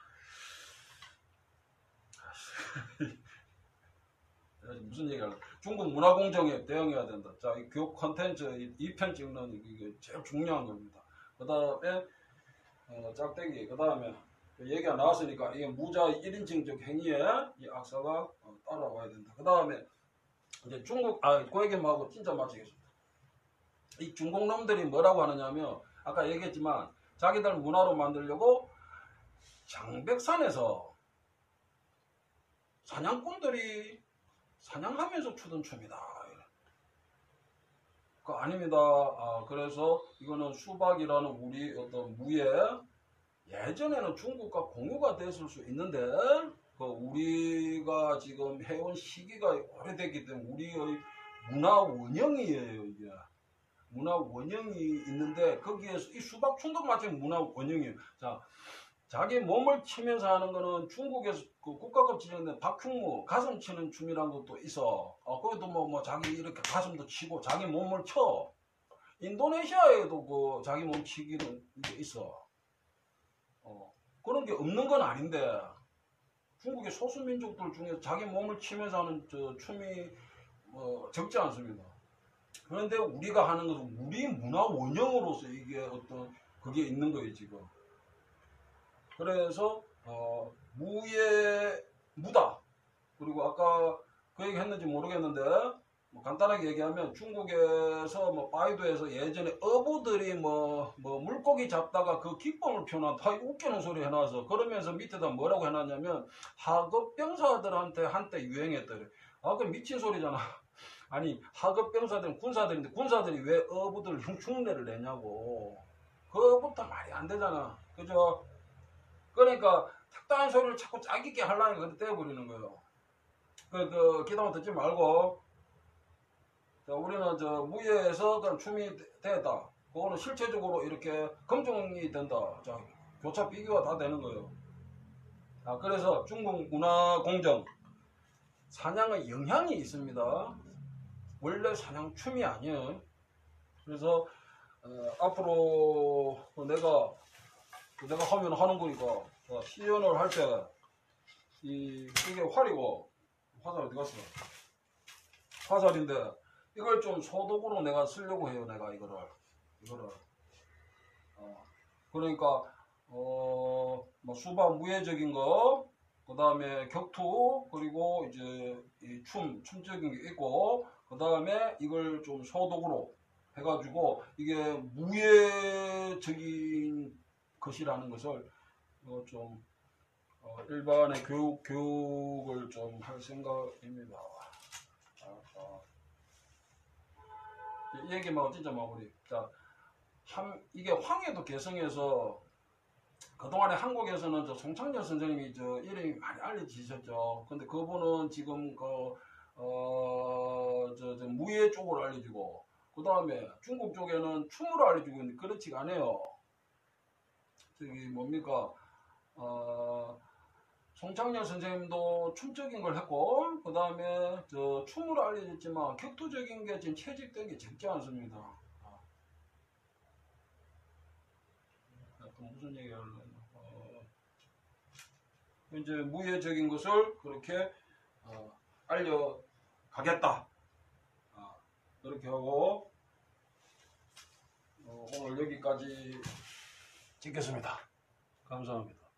무슨 얘기할래? 중국 문화공정에 대응해야 된다. 자, 이 교육 콘텐츠 2편 찍는 이게 제일 중요한 겁니다. 그 다음에 짝대기, 그 다음에 얘기가 나왔으니까 이게 무자 1인칭적 행위에 이 악사가 따라와야 된다. 그 다음에 이제 중국 그 얘기만 하고 진짜 마치겠습니다. 이 중국 놈들이 뭐라고 하느냐면 아까 얘기했지만 자기들 문화로 만들려고 장백산에서 사냥꾼들이 사냥하면서 추던 춤이다. 그 아닙니다. 그래서 이거는 수박이라는 우리 어떤 무예, 예전에는 중국과 공유가 됐을 수 있는데 그 우리가 지금 해온 시기가 오래됐기 때문에 우리의 문화 원형이에요. 이게 문화 원형이 있는데 거기에서 이 수박춤도 마치 문화 원형이에요. 자, 자기 몸을 치면서 하는 거는 중국에서 그 국가급 지정된 박흉무 가슴 치는 춤이라는 것도 있어. 거기도 뭐 자기 이렇게 가슴도 치고 자기 몸을 쳐. 인도네시아에도 그 자기 몸 치기는 게 있어. 그런 게 없는 건 아닌데 중국의 소수민족들 중에 자기 몸을 치면서 하는 저 춤이 적지 않습니다. 그런데 우리가 하는 것은 우리 문화 원형으로서 이게 어떤 그게 있는 거예요 지금. 그래서 무예 무다 그리고 아까 그 얘기 했는지 모르겠는데 뭐 간단하게 얘기하면 중국에서 뭐 바이두에서 예전에 어부들이 뭐 물고기 잡다가 그 기쁨을 표현한다 웃기는 소리 해놔서 그러면서 밑에다 뭐라고 해놨냐면 하급 병사들한테 한때 유행했더래. 그 미친 소리잖아. 아니 하급 병사들은 군사들인데 군사들이 왜 어부들 흉흉내를 내냐고. 그것부터 말이 안 되잖아. 그죠? 그러니까 특단한 소리를 자꾸 짜깁게 하려니까 그때 떼어버리는 거예요. 그 기도만 듣지 말고 우리는 저 무예에서 그런 춤이 됐다. 그거는 실체적으로 이렇게 검증이 된다. 자, 교차 비교가 다 되는 거예요. 그래서 중국 문화 공정 사냥의 영향이 있습니다. 원래 사냥 춤이 아니에요. 그래서 앞으로 내가 하면 하는 거니까 시연을 할 때 이게 활이고 화살 어디 갔어? 화살인데 이걸 좀 소독으로 내가 쓰려고 해요. 내가 이거를 그러니까 뭐 수박 무예적인 거, 그 다음에 격투, 그리고 이제 이 춤적인 게 있고, 그 다음에 이걸 좀 소독으로 해가지고 이게 무예적인 것이라는 것을 좀 일반의 교육을 좀 할 생각입니다. 이 얘기만 진짜 마무리. 자, 이게 황해도 개성에서 그동안에 한국에서는 저 송창렬 선생님이 저 이름이 많이 알려지셨죠. 근데 그분은 지금 저 무예 쪽으로 알려지고, 그 다음에 중국 쪽에는 춤으로 알려지고 있는데 그렇지가 않아요. 저기 뭡니까? 송창렬 선생님도 춤적인 걸 했고, 그 다음에 저 춤으로 알려졌지만 격투적인 게 지금 채집된 게 적지 않습니다. 또 무슨 얘기 하려나? 이제 무예적인 것을 그렇게 알려가겠다. 그렇게 하고 오늘 여기까지 찍겠습니다. 감사합니다.